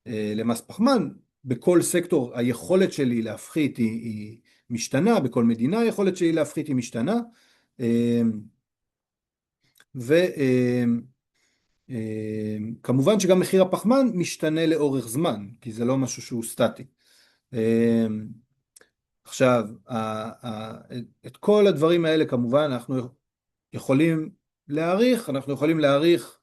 למס פחמן. בכל סקטור היכולת שלי להפחית היא משתנה, בכל מדינה היכולת שלי להפחית היא משתנה, וכמובן שגם מחיר הפחמן משתנה לאורך זמן, כי זה לא משהו שהוא סטטי. עכשיו, את כל הדברים האלה כמובן אנחנו יכולים להעריך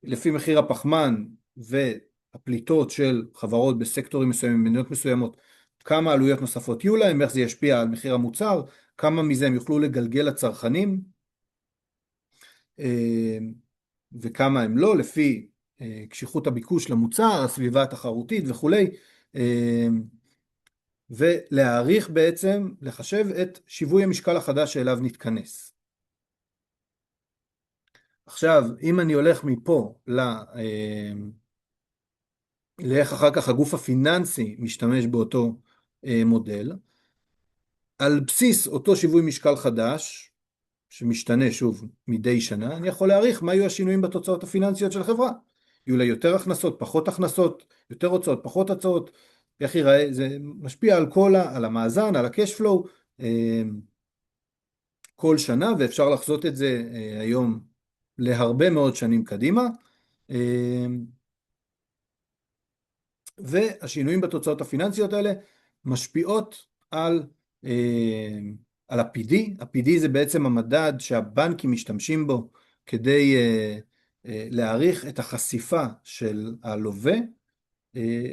לפי מחיר הפחמן והפליטות של חברות בסקטורים מסוימים, במדינות מסוימות, כמה עלויות נוספות יהיו להם, איך זה ישפיע על מחיר המוצר, כמה מזה הם יוכלו לגלגל לצרכנים, וכמה הם לא, לפי קשיחות הביקוש למוצר, הסביבה התחרותית וכולי, ולהעריך בעצם, לחשב את שיווי המשקל החדש שאליו נתכנס. עכשיו, אם אני הולך מפה לאיך אחר כך הגוף הפיננסי משתמש באותו מודל, על בסיס אותו שיווי משקל חדש, שמשתנה שוב מדי שנה, אני יכול להעריך מה יהיו השינויים בתוצאות הפיננסיות של החברה. יהיו לה יותר הכנסות, פחות הכנסות, יותר הוצאות, פחות הוצאות, איך ייראה, זה משפיע על על המאזן, על ה-cash flow, כל שנה, ואפשר לחזות את זה היום להרבה מאוד שנים קדימה. והשינויים בתוצאות הפיננסיות האלה משפיעות על ה-PD. ה-PD זה בעצם המדד שהבנקים משתמשים בו כדי להעריך את החשיפה של הלווה,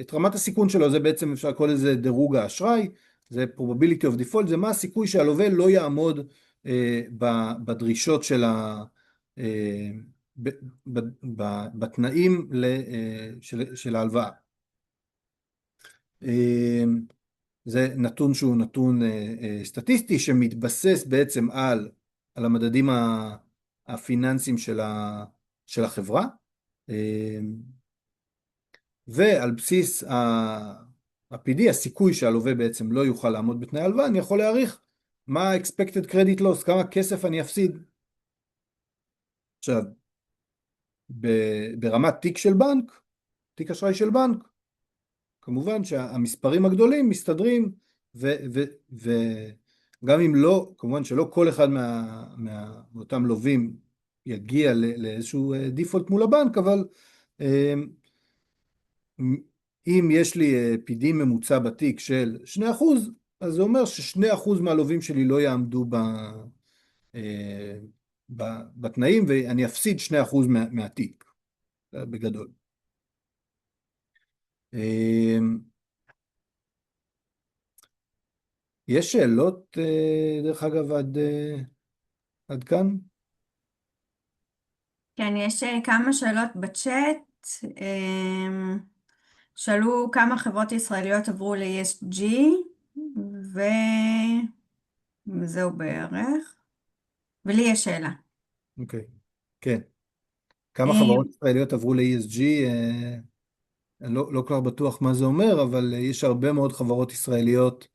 את רמת הסיכון שלו. זה בעצם אפשר לקרוא לזה דירוג האשראי, זה probability of default, זה מה הסיכוי שהלווה לא יעמוד בדרישות של בתנאים של ההלוואה. זה נתון שהוא נתון סטטיסטי שמתבסס בעצם על המדדים הפיננסיים של החברה, ועל בסיס ה-PD, הסיכוי שהלווה בעצם לא יוכל לעמוד בתנאי ההלוואה, אני יכול להעריך מה ה-expected credit loss, כמה כסף אני אפסיד. עכשיו, ברמת תיק של בנק, תיק אשראי של בנק, כמובן שהמספרים הגדולים מסתדרים, וגם אם לא, כמובן שלא כל אחד מאותם לווים יגיע לאיזשהו דיפולט מול הבנק, אבל אם יש לי PD ממוצע בתיק של 2%, אז זה אומר ש2% מהלווים שלי לא יעמדו בתנאים, ואני אפסיד 2% מהתיק, בגדול. יש שאלות, דרך אגב, עד כאן? כן, יש כמה שאלות בצ'אט. שאלו כמה חברות ישראליות עברו ל-ESG, וזהו בערך. ולי יש שאלה. אוקיי, כן. כמה חברות ישראליות עברו ל-ESG? אני לא כל כך בטוח מה זה אומר, אבל יש הרבה מאוד חברות ישראליות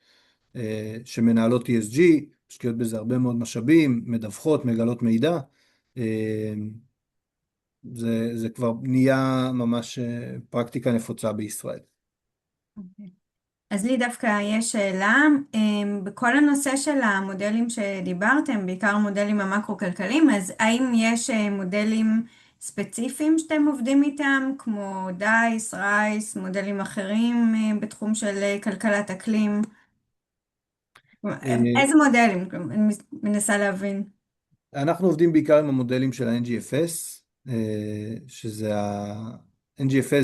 שמנהלות ESG, משקיעות בזה הרבה מאוד משאבים, מדווחות, מגלות מידע. זה כבר נהיה ממש פרקטיקה נפוצה בישראל. אז לי דווקא יש שאלה, בכל הנושא של המודלים שדיברתם, בעיקר המודלים המקרו-כלכליים, אז האם יש מודלים ספציפיים שאתם עובדים איתם, כמו דייס, רייס, מודלים אחרים בתחום של כלכלת אקלים? איזה מודלים? אני מנסה להבין. אנחנו עובדים בעיקר עם המודלים של ה-NGFS, שזה ה-NGFS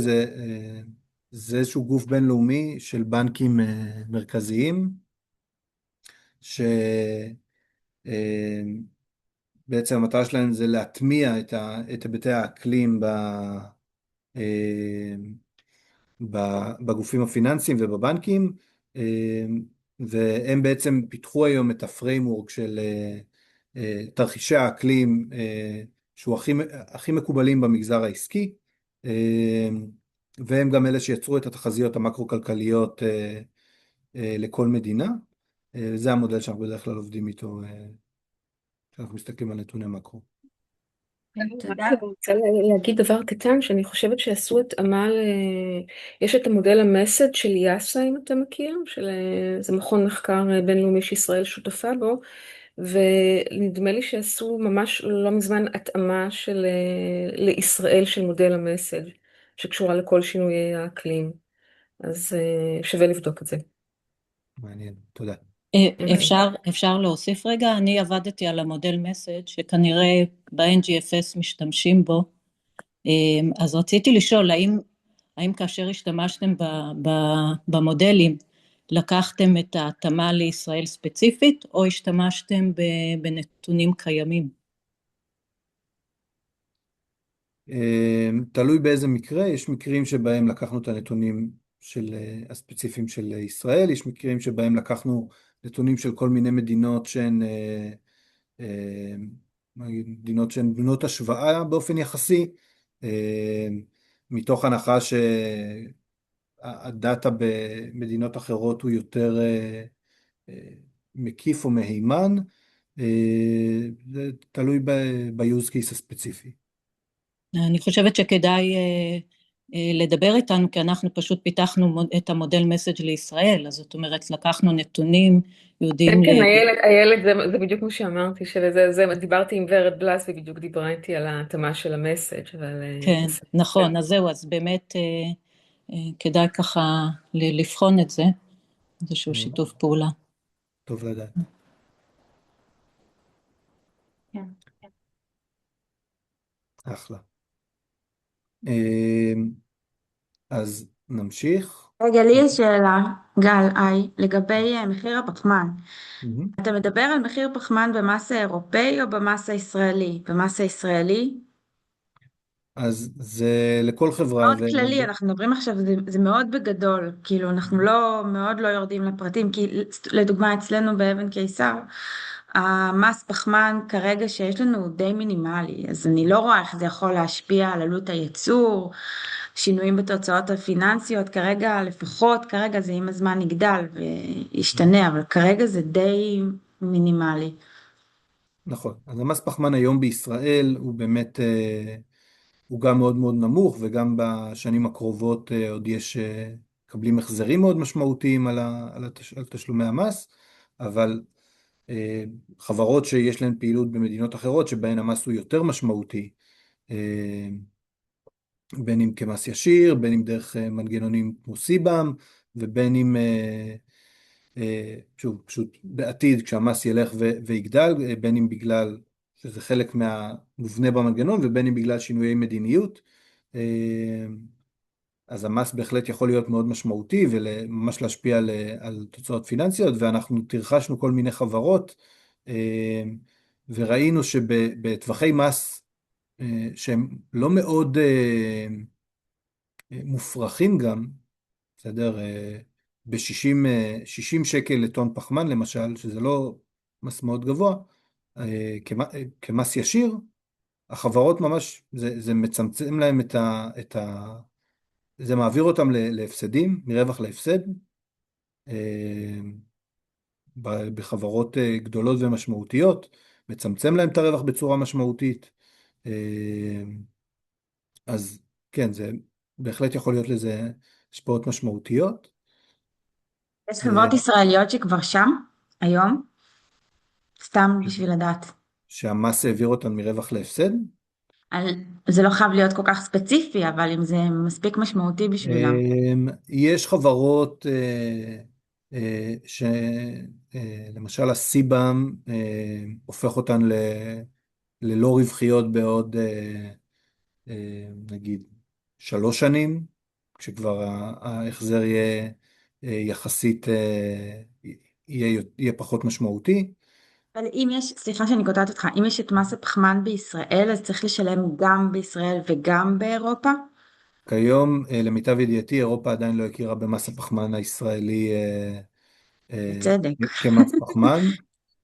זה איזשהו גוף בינלאומי של בנקים מרכזיים, שבעצם המטרה שלהם זה להטמיע את היבטי האקלים בגופים הפיננסיים ובבנקים, והם בעצם פיתחו היום את הפריימוורק של תרחישי האקלים, שהוא הכי מקובלים במגזר העסקי, והם גם אלה שיצרו את התחזיות המקרו-כלכליות לכל מדינה. זה המודל שאנחנו בדרך כלל עובדים איתו, כשאנחנו מסתכלים על נתוני מקרו. תודה. אני רוצה להגיד דבר קטן, שאני חושבת שעשו התאמה יש את המודל המסד של יאסה, אם אתה מכיר, זה מכון מחקר בינלאומי שישראל שותפה בו, ונדמה לי שעשו ממש לא מזמן התאמה לישראל של מודל המסד, שקשורה לכל שינויי האקלים. אז שווה לבדוק את זה. מעניין, תודה. אפשר להוסיף רגע? אני עבדתי על המודל מסד שכנראה ב-NGFS משתמשים בו, אז רציתי לשאול האם כאשר השתמשתם במודלים לקחתם את ההתאמה לישראל ספציפית או השתמשתם בנתונים קיימים? תלוי באיזה מקרה. יש מקרים שבהם לקחנו את הנתונים הספציפיים של ישראל, יש מקרים שבהם לקחנו נתונים של כל מיני מדינות שהן בנות השוואה באופן יחסי, מתוך הנחה שהדאטה במדינות אחרות הוא יותר מקיף או מהימן. זה תלוי ב-use case הספציפי. אני חושבת שכדאי לדבר איתנו, כי אנחנו פשוט פיתחנו את המודל מסאג' לישראל, אז זאת אומרת, לקחנו נתונים כן, יהודיים כן, איילת, זה בדיוק מה שאמרתי, דיברתי עם ורד בלס, ובדיוק דיברה איתי על ההתאמה של המסאג', אבל כן, בסדר. נכון, אז זהו, אז באמת כדאי ככה לבחון את זה, איזשהו שיתוף פעולה. טוב לדעת. כן. אחלה. אז נמשיך. רגע, לי יש שאלה, גל, לגבי מחיר הפחמן. מהמם. אתה מדבר על מחיר פחמן במס האירופאי או במס הישראלי? במס הישראלי? אז זה לכל חברה מאוד כללי, אנחנו מדברים עכשיו, זה מאוד בגדול, כאילו אנחנו מאוד לא יורדים לפרטים, כי לדוגמה אצלנו באבן קיסר, המס פחמן כרגע שיש לנו הוא די מינימלי, אז אני לא רואה איך זה יכול להשפיע על עלות הייצור, שינויים בתוצאות הפיננסיות, כרגע לפחות, כרגע זה עם הזמן יגדל וישתנה, אבל כרגע זה די מינימלי. נכון. אז המס פחמן היום בישראל הוא באמת, הוא גם מאוד מאוד נמוך, וגם בשנים הקרובות עוד מקבלים החזרים מאוד משמעותיים על תשלומי המס, אבל חברות שיש להן פעילות במדינות אחרות שבהן המס הוא יותר משמעותי, בין אם כמס ישיר, בין אם דרך מנגנונים כמו סיבם, ובין אם שוב, פשוט בעתיד כשהמס ילך ויגדל, בין אם בגלל שזה חלק מהמובנה במנגנון, ובין אם בגלל שינויי מדיניות, אז המס בהחלט יכול להיות מאוד משמעותי וממש להשפיע על תוצאות פיננסיות, ואנחנו תרחשנו כל מיני חברות, וראינו שבטווחי מס שהם לא מאוד מופרכים גם, בסדר, ב-60 שקל לטון פחמן למשל, שזה לא מס מאוד גבוה, כמס ישיר, החברות ממש, זה מצמצם להם זה מעביר אותם להפסדים, מרווח להפסד, בחברות גדולות ומשמעותיות, מצמצם להם את הרווח בצורה משמעותית, אז כן, זה בהחלט יכול להיות לזה השפעות משמעותיות. יש חברות ישראליות שכבר שם, היום? סתם כן. בשביל לדעת. שהמס העביר אותן מרווח להפסד. זה לא חייב להיות כל כך ספציפי, אבל אם זה מספיק משמעותי בשבילם. יש חברות למשל הסיבם הופך אותן ללא רווחיות בעוד נגיד 3 שנים, כשכבר ההחזר יהיה יחסית יהיה פחות משמעותי. אבל אם יש, סליחה שאני קוטעת אותך, אם יש את מס הפחמן בישראל, אז צריך לשלם גם בישראל וגם באירופה? כיום, למיטב ידיעתי, אירופה עדיין לא הכירה במס הפחמן הישראלי בצדק. כמס פחמן,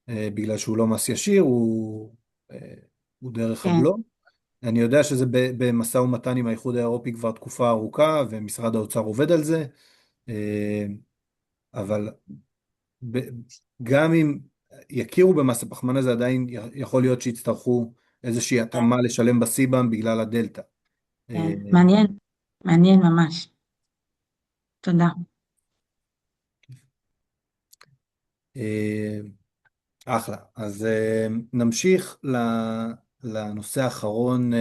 בגלל שהוא לא מס ישיר, הוא דרך כן, הבלו. אני יודע שזה במשא ומתן עם האיחוד האירופי כבר תקופה ארוכה, ומשרד האוצר עובד על זה, אבל גם אם יכירו במס הפחמן הזה, עדיין יכול להיות שיצטרכו איזושהי התאמה לשלם בסיבם בגלל הדלתא. כן, מעניין, מעניין ממש. תודה. אחלה. אז נמשיך לנושא האחרון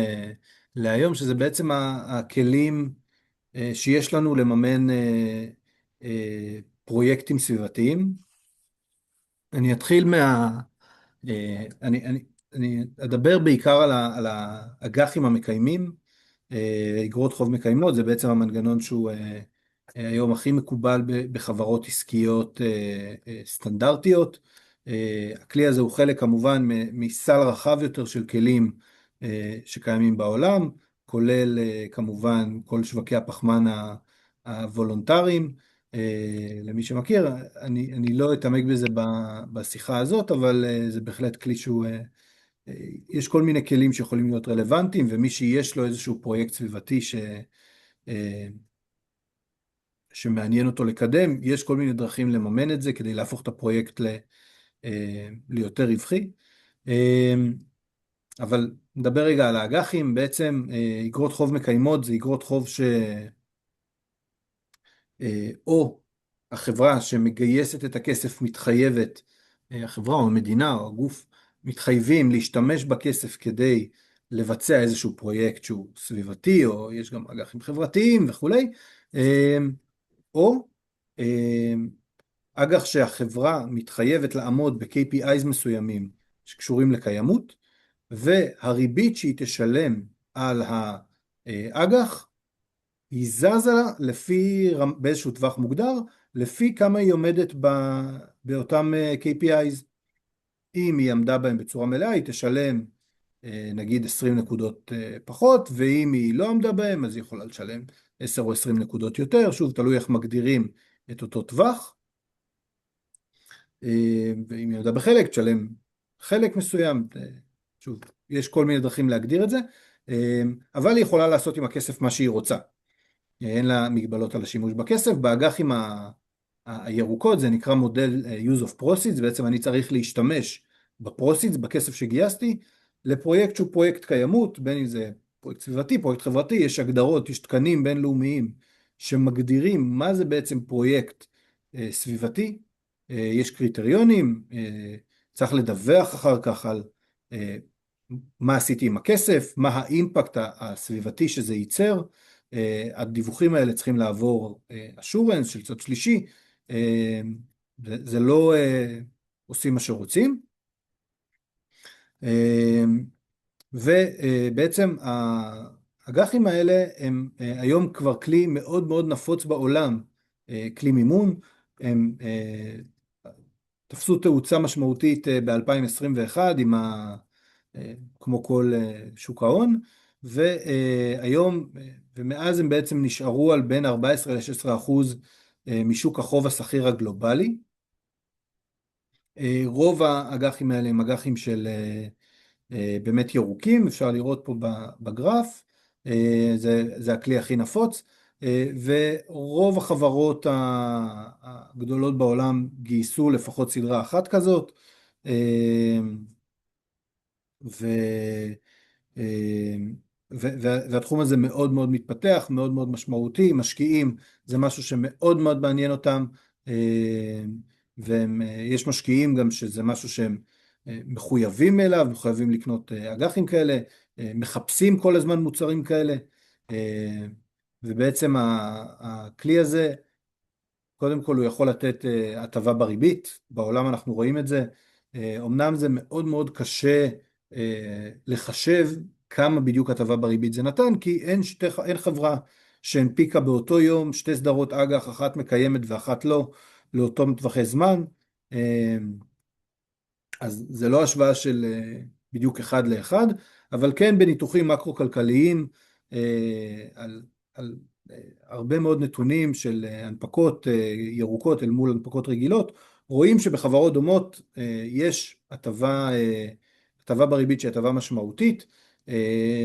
להיום, שזה בעצם הכלים שיש לנו לממן פרויקטים סביבתיים. אני אתחיל אני אדבר בעיקר על האג"חים המקיימים, אגרות חוב מקיימות, זה בעצם המנגנון שהוא היום הכי מקובל בחברות עסקיות סטנדרטיות. הכלי הזה הוא חלק כמובן מסל רחב יותר של כלים שקיימים בעולם, כולל כמובן כל שווקי הפחמן הוולונטריים. למי שמכיר, אני לא אתעמק בזה בשיחה הזאת, אבל זה בהחלט כלי שהוא, יש כל מיני כלים שיכולים להיות רלוונטיים, ומי שיש לו איזשהו פרויקט סביבתי שמעניין אותו לקדם, יש כל מיני דרכים לממן את זה כדי להפוך את הפרויקט ליותר רווחי. אבל נדבר רגע על האג"חים. בעצם אגרות חוב מקיימות זה אגרות חוב או החברה שמגייסת את הכסף מתחייבת, החברה או המדינה או הגוף מתחייבים להשתמש בכסף כדי לבצע איזשהו פרויקט שהוא סביבתי, או יש גם אג"חים חברתיים וכולי, או אג"ח שהחברה מתחייבת לעמוד ב-KPIs מסוימים שקשורים לקיימות, והריבית שהיא תשלם על האג"ח היא זזה באיזשהו טווח מוגדר, לפי כמה היא עומדת באותם KPIs. אם היא עמדה בהם בצורה מלאה, היא תשלם נגיד 20 נקודות פחות, ואם היא לא עמדה בהם, אז היא יכולה לשלם 10 או 20 נקודות יותר. שוב, תלוי איך מגדירים את אותו טווח. ואם היא עמדה בחלק, תשלם חלק מסוים. שוב, יש כל מיני דרכים להגדיר את זה, אבל היא יכולה לעשות עם הכסף מה שהיא רוצה. אין לה מגבלות על השימוש בכסף. באג"חים הירוקות זה נקרא מודל use of proceeds. בעצם אני צריך להשתמש בפרוסידס, בכסף שגייסתי, לפרויקט שהוא פרויקט קיימות, בין אם זה פרויקט סביבתי, פרויקט חברתי. יש הגדרות, יש תקנים בינלאומיים שמגדירים מה זה בעצם פרויקט סביבתי. יש קריטריונים, צריך לדווח אחר כך על מה עשיתי עם הכסף, מה האימפקט הסביבתי שזה ייצר. הדיווחים האלה צריכים לעבור אשורנס של צד שלישי. זה לא עושים מה שרוצים. ובעצם האג"חים האלה הם היום כבר כלי מאוד מאוד נפוץ בעולם, כלי מימון. הם תפסו תאוצה משמעותית ב-2021 כמו כל שוק ההון, והיום ומאז הם בעצם נשארו על בין 14 ל-16% משוק החוב הסחיר הגלובלי. רוב האג"חים האלה הם אג"חים של באמת ירוקים, אפשר לראות פה בגרף. זה הכלי הכי נפוץ, ורוב החברות הגדולות בעולם גייסו לפחות סדרה אחת כזאת, והתחום הזה מאוד מאוד מתפתח, מאוד מאוד משמעותי. משקיעים זה משהו שמאוד מאוד מעניין אותם, ויש משקיעים גם שזה משהו שהם מחויבים אליו, מחויבים לקנות אג"חים כאלה, מחפשים כל הזמן מוצרים כאלה. ובעצם הכלי הזה, קודם כל הוא יכול לתת הטבה בריבית. בעולם אנחנו רואים את זה. אמנם זה מאוד מאוד קשה לחשב כמה בדיוק הטבה בריבית זה נתן, כי אין חברה שהנפיקה באותו יום שתי סדרות אג"ח, אחת מקיימת ואחת לא, לאותם טווחי זמן. אז זה לא השוואה של בדיוק אחד לאחד, אבל כן בניתוחים מקרו-כלכליים על הרבה מאוד נתונים של הנפקות ירוקות אל מול הנפקות רגילות, רואים שבחברות דומות יש הטבה בריבית שהיא הטבה משמעותית.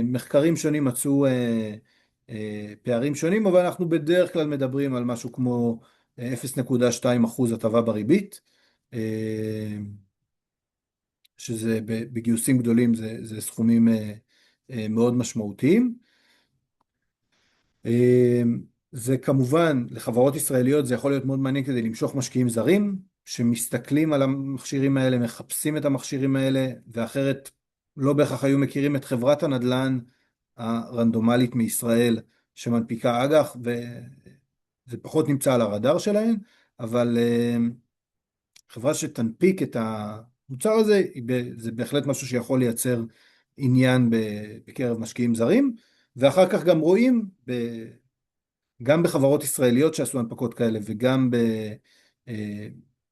מחקרים שונים מצאו פערים שונים, אבל אנחנו בדרך כלל מדברים על משהו כמו 0.2% הטבה בריבית, שזה בגיוסים גדולים זה סכומים מאוד משמעותיים. זה כמובן לחברות ישראליות זה יכול להיות מאוד מעניין כדי למשוך משקיעים זרים שמסתכלים על המכשירים האלה, מחפשים את המכשירים האלה, ואחרת לא בהכרח היו מכירים את חברת הנדל"ן הרנדומלית מישראל שמנפיקה אג"ח, וזה פחות נמצא על הרדאר שלהם. אבל חברה שתנפיק את המוצר הזה, זה בהחלט משהו שיכול לייצר עניין בקרב משקיעים זרים. ואחר כך גם רואים גם בחברות ישראליות שעשו הנפקות כאלה, וגם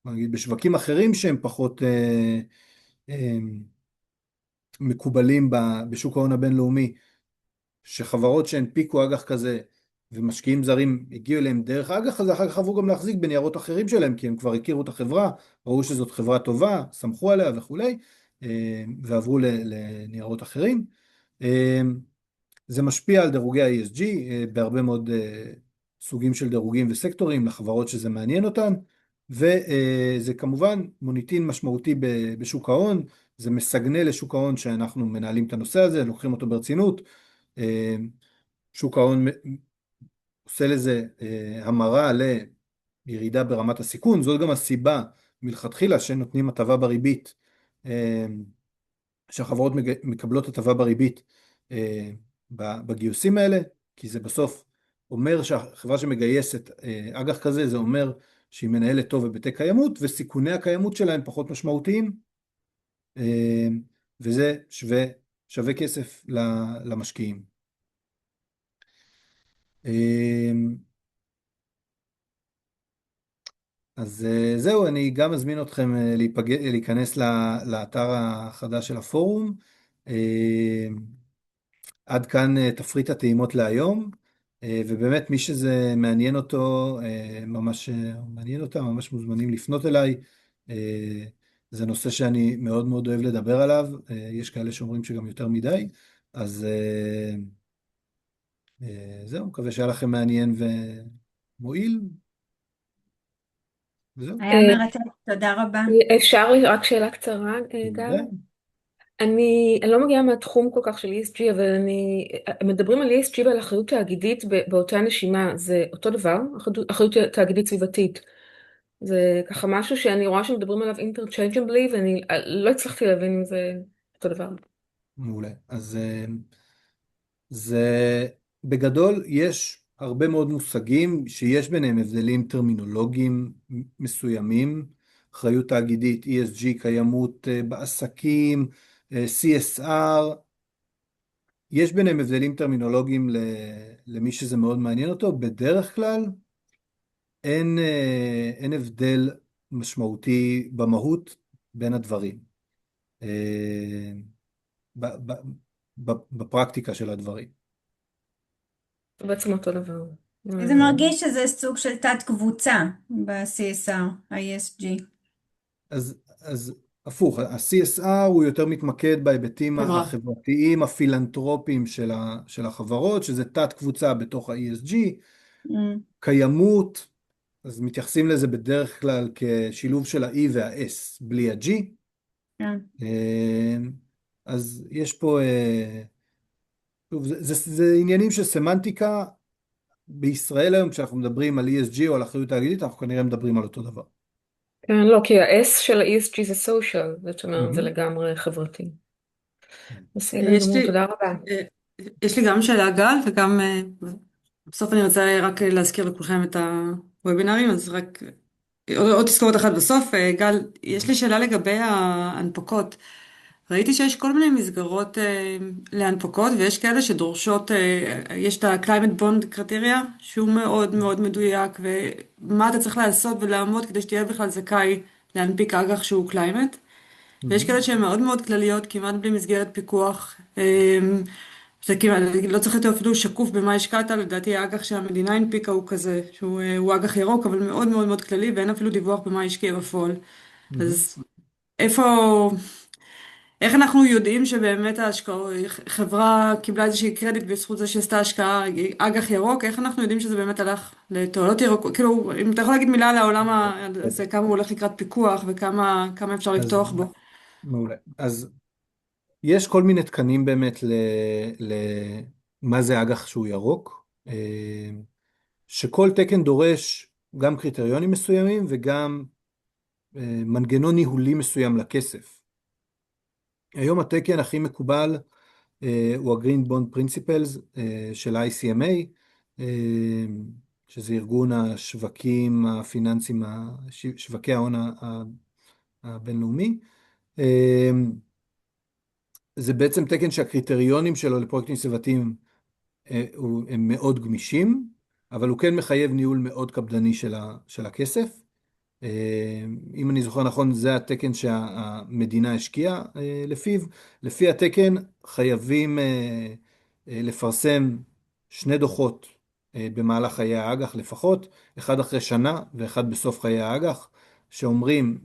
בשווקים אחרים שהם פחות מקובלים בשוק ההון הבינלאומי, שחברות שהנפיקו אג"ח כזה ומשקיעים זרים הגיעו אליהם דרך האג"ח הזה, אחר כך עברו גם להחזיק בניירות אחרים שלהם, כי הם כבר הכירו את החברה, ראו שזאת חברה טובה, סמכו עליה וכולי, ועברו לניירות אחרים. זה משפיע על דירוגי ה-ESG בהרבה מאוד סוגים של דירוגים וסקטורים לחברות שזה מעניין אותן, וזה כמובן מוניטין משמעותי בשוק ההון, זה מסגנל לשוק ההון שאנחנו מנהלים את הנושא הזה, לוקחים אותו ברצינות. שוק ההון עושה לזה המרה לירידה ברמת הסיכון, זאת גם הסיבה מלכתחילה שנותנים הטבה בריבית, שהחברות מקבלות הטבה בריבית בגיוסים האלה, כי זה בסוף אומר שהחברה שמגייסת אג"ח כזה, זה אומר שהיא מנהלת טוב היבטי קיימות, וסיכוני הקיימות שלהם פחות משמעותיים, וזה שווה כסף למשקיעים. אז זהו, אני גם מזמין אתכם להיכנס לאתר החדש של הפורום. עד כאן תפריט הטעימות להיום, ובאמת מי שזה מעניין אותו, ממש מעניין אותם, ממש מוזמנים לפנות אליי. זה נושא שאני מאוד מאוד אוהב לדבר עליו, יש כאלה שאומרים שגם יותר מדי, אז זהו, מקווה שהיה לכם מעניין ומועיל, וזהו. היה מרתק, תודה רבה. אפשר רק שאלה קצרה, גל? אני לא מגיעה מהתחום כל כך של ESG, אבל מדברים על ESG ועל אחריות תאגידית באותה נשימה, זה אותו דבר, אחריות תאגידית סביבתית. זה ככה משהו שאני רואה שמדברים עליו interchangeably, ואני לא הצלחתי להבין אם זה אותו דבר. מעולה. אז זה בגדול יש הרבה מאוד מושגים שיש ביניהם הבדלים טרמינולוגיים מסוימים, אחריות תאגידית, ESG, קיימות בעסקים, CSR, יש ביניהם הבדלים טרמינולוגיים למי שזה מאוד מעניין אותו. בדרך כלל אין הבדל משמעותי במהות בין הדברים, בפרקטיקה של הדברים. זה בעצם אותו דבר. זה מרגיש שזה סוג של תת קבוצה ב-CSR, ה-ESG. אז הפוך, ה-CSR הוא יותר מתמקד בהיבטים החברתיים, הפילנטרופיים של החברות, שזה תת קבוצה בתוך ה-ESG. קיימות, אז מתייחסים לזה בדרך כלל כשילוב של ה-E וה-S בלי ה-G. אז יש פה, זה עניינים של סמנטיקה. בישראל היום כשאנחנו מדברים על ESG או על אחריות תאגידית, אנחנו כנראה מדברים על אותו דבר. כן, לא, כי ה-S של ה-ESG זה social, זאת אומרת, זה לגמרי חברתי. בסדר גמור, תודה רבה. יש לי גם שאלה, גל, וגם בסוף אני רוצה רק להזכיר לכולכם את הוובינרים, אז רק עוד תזכורת אחת בסוף. גל, יש לי שאלה לגבי ההנפקות. ראיתי שיש כל מיני מסגרות להנפקות, ויש כאלה שדורשות, יש את ה-Climate Bond Criteria, שהוא מאוד מאוד מדויק, ומה אתה צריך לעשות ולעמוד כדי שתהיה בכלל זכאי להנפיק אג"ח שהוא Climate. ויש כאלה שהן מאוד מאוד כלליות, כמעט בלי מסגרת פיקוח. זה כמעט, לא צריך להיות אפילו שקוף במה השקעת, לדעתי האג"ח שהמדינה הנפיקה הוא כזה, שהוא אג"ח ירוק, אבל מאוד מאוד מאוד כללי, ואין אפילו דיווח במה השקיע בפועל. אז איך אנחנו יודעים שבאמת חברה קיבלה איזושהי קרדיט בזכות זה שעשתה השקעה אג"ח ירוק, איך אנחנו יודעים שזה באמת הלך לתועלות ירוק? כאילו, אם אתה יכול להגיד מילה על העולם הזה, כמה הוא הולך לקראת פיקוח וכמה אפשר לפתוח בו. מעולה. אז יש כל מיני תקנים באמת למה זה אג"ח שהוא ירוק, שכל תקן דורש גם קריטריונים מסוימים וגם מנגנון ניהולי מסוים לכסף. היום התקן הכי מקובל הוא ה-Green Bond Principles של ICMA, שזה ארגון השווקים הפיננסיים, שווקי ההון הבינלאומי. זה בעצם תקן שהקריטריונים שלו לפרויקטים סביבתיים הם מאוד גמישים, אבל הוא כן מחייב ניהול מאוד קפדני של הכסף. אם אני זוכר נכון, זה התקן שהמדינה השקיעה לפיו. לפי התקן חייבים לפרסם 2 דוחות במהלך חיי האג"ח לפחות, אחד אחרי שנה ואחד בסוף חיי האג"ח, שאומרים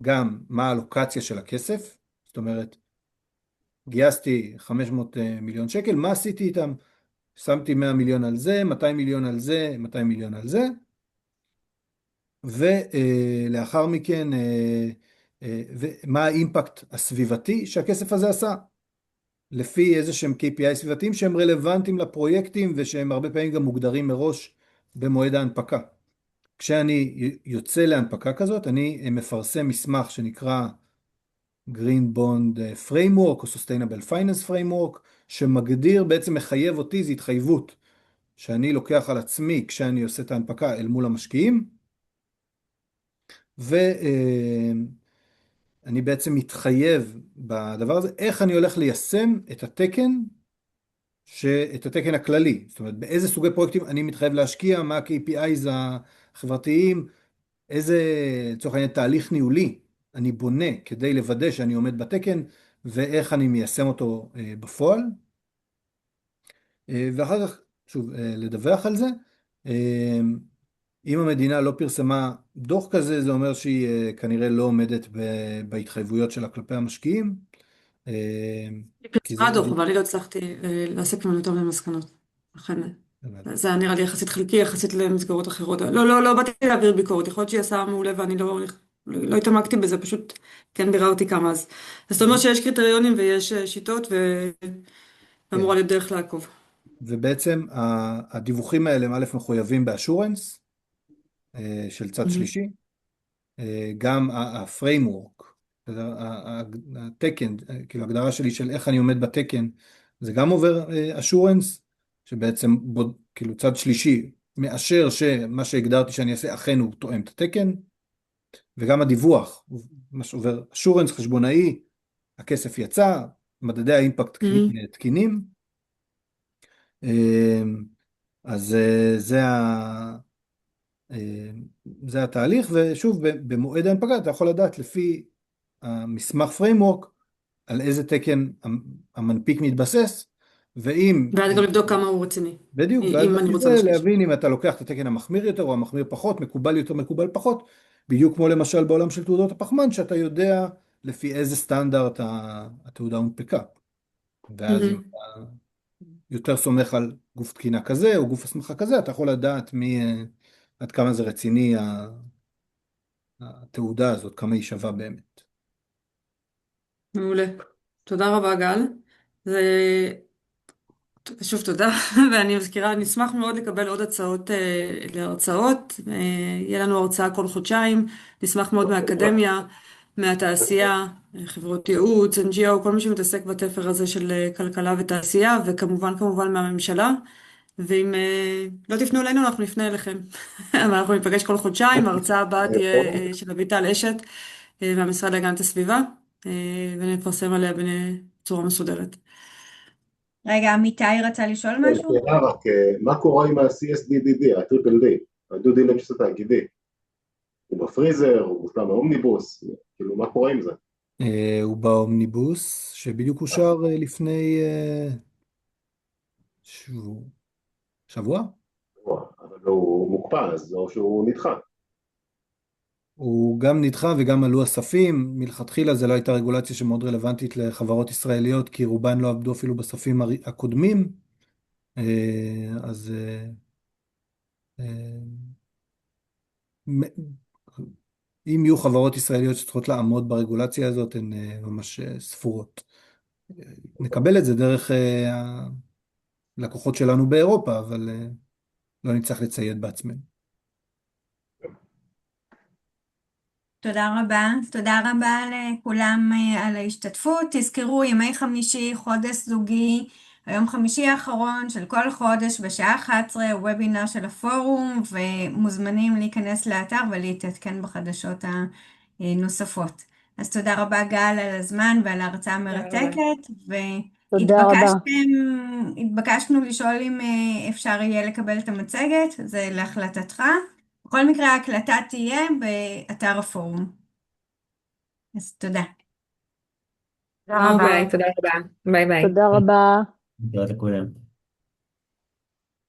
גם מה הלוקציה של הכסף, זאת אומרת, גייסתי 500 מיליון שקל, מה עשיתי איתם? שמתי 100 מיליון על זה, 200 מיליון על זה, 200 מיליון על זה. ולאחר מכן, ומה האימפקט הסביבתי שהכסף הזה עשה, לפי איזה שהם KPI סביבתיים שהם רלוונטיים לפרויקטים ושהם הרבה פעמים גם מוגדרים מראש במועד ההנפקה. כשאני יוצא להנפקה כזאת, אני מפרסם מסמך שנקרא Green Bond Framework או Sustainable Finance Framework, שמגדיר, בעצם מחייב אותי, זו התחייבות שאני לוקח על עצמי כשאני עושה את ההנפקה אל מול המשקיעים, ואני בעצם מתחייב בדבר הזה, איך אני הולך ליישם את התקן, את התקן הכללי, זאת אומרת, באיזה סוגי פרויקטים אני מתחייב להשקיע, מה ה-KPIs החברתיים, איזה, לצורך העניין, תהליך ניהולי אני בונה כדי לוודא שאני עומד בתקן, ואיך אני מיישם אותו בפועל. ואחר כך, שוב, לדווח על זה. אם המדינה לא פרסמה דוח כזה, זה אומר שהיא כנראה לא עומדת בהתחייבויות שלה כלפי המשקיעים. היא פרסמה דוח, אבל אני לא הצלחתי להסיק ממנו יותר ממסקנות. לכן, זה היה נראה לי יחסית חלקי, יחסית למסגרות אחרות. לא באתי להעביר ביקורת, יכול להיות שהיא עשה מעולה ואני לא התעמקתי בזה, פשוט כן ביררתי כמה אז. זאת אומרת שיש קריטריונים ויש שיטות ואמורה להיות דרך לעקוב. ובעצם הדיווחים האלה הם א' מחויבים באשורנס של צד שלישי, גם הפריימוורק, התקן, כאילו הגדרה שלי של איך אני עומד בתקן, זה גם עובר אשורנס, שבעצם כאילו צד שלישי מאשר שמה שהגדרתי שאני אעשה אכן הוא תואם את התקן, וגם הדיווח, מה שעובר אשורנס חשבונאי, הכסף יצא, מדדי האימפקט תקינים, אז זה התהליך, ושוב במועד ההנפקה אתה יכול לדעת לפי המסמך פריימוורק על איזה תקן המנפיק מתבסס, ואם... ואז גם לבדוק כמה הוא רציני. בדיוק, אם אני רוצה ואז להבין אם אתה לוקח את התקן המחמיר יותר או המחמיר פחות, מקובל יותר, מקובל פחות, בדיוק כמו למשל בעולם של תעודות הפחמן, שאתה יודע לפי איזה סטנדרט התעודה הונפקה. ואז אם אתה יותר סומך על גוף תקינה כזה או גוף הסמכה כזה, אתה יכול לדעת עד כמה זה רציני התעודה הזאת, כמה היא שווה באמת. מעולה. תודה רבה, גל. שוב תודה, ואני מזכירה, נשמח מאוד לקבל עוד הצעות להרצאות. יהיה לנו הרצאה כל חודשיים, נשמח מאוד מהאקדמיה, מהתעשייה, חברות ייעוץ, NGO, כל מי שמתעסק בתפר הזה של כלכלה ותעשייה, וכמובן מהממשלה. ואם לא תפנו אלינו, אנחנו נפנה אליכם. אבל אנחנו ניפגש כל חודשיים, ההרצאה הבאה תהיה של אביטל אשת מהמשרד להגנת הסביבה, ונפרסם עליה בצורה מסודרת. רגע, אמיתי רצה לשאול משהו? שאלה רק, מה קורה עם ה-CSDDD, ה-Triple D, ה-Due Diligence התאגידי? הוא בפריזר, הוא מושלם באומניבוס, כאילו מה קורה עם זה? הוא באומניבוס, שבדיוק אושר לפני שבוע? אבל הוא מוקפא, אז או שהוא נדחה. הוא גם נדחה וגם עלו הספים, מלכתחילה זה לא הייתה רגולציה שמאוד רלוונטית לחברות ישראליות, כי רובן לא עבדו אפילו בספים הקודמים, אז אם יהיו חברות ישראליות שצריכות לעמוד ברגולציה הזאת, הן ממש ספורות. נקבל את זה דרך הלקוחות שלנו באירופה, אבל לא נצטרך לציית בעצמנו. תודה רבה. תודה רבה לכולם על ההשתתפות. תזכרו, ימי חמישי, חודש זוגי, היום חמישי האחרון של כל חודש בשעה 11, וובינר של הפורום, ומוזמנים להיכנס לאתר ולהתעדכן בחדשות הנוספות. אז תודה רבה גל על הזמן ועל ההרצאה המרתקת, והתבקשנו לשאול אם אפשר יהיה לקבל את המצגת, זה להחלטתך. בכל מקרה ההקלטה תהיה באתר הפורום. אז תודה. תודה רבה. תודה רבה. ביי ביי. תודה רבה. תודה לכולם.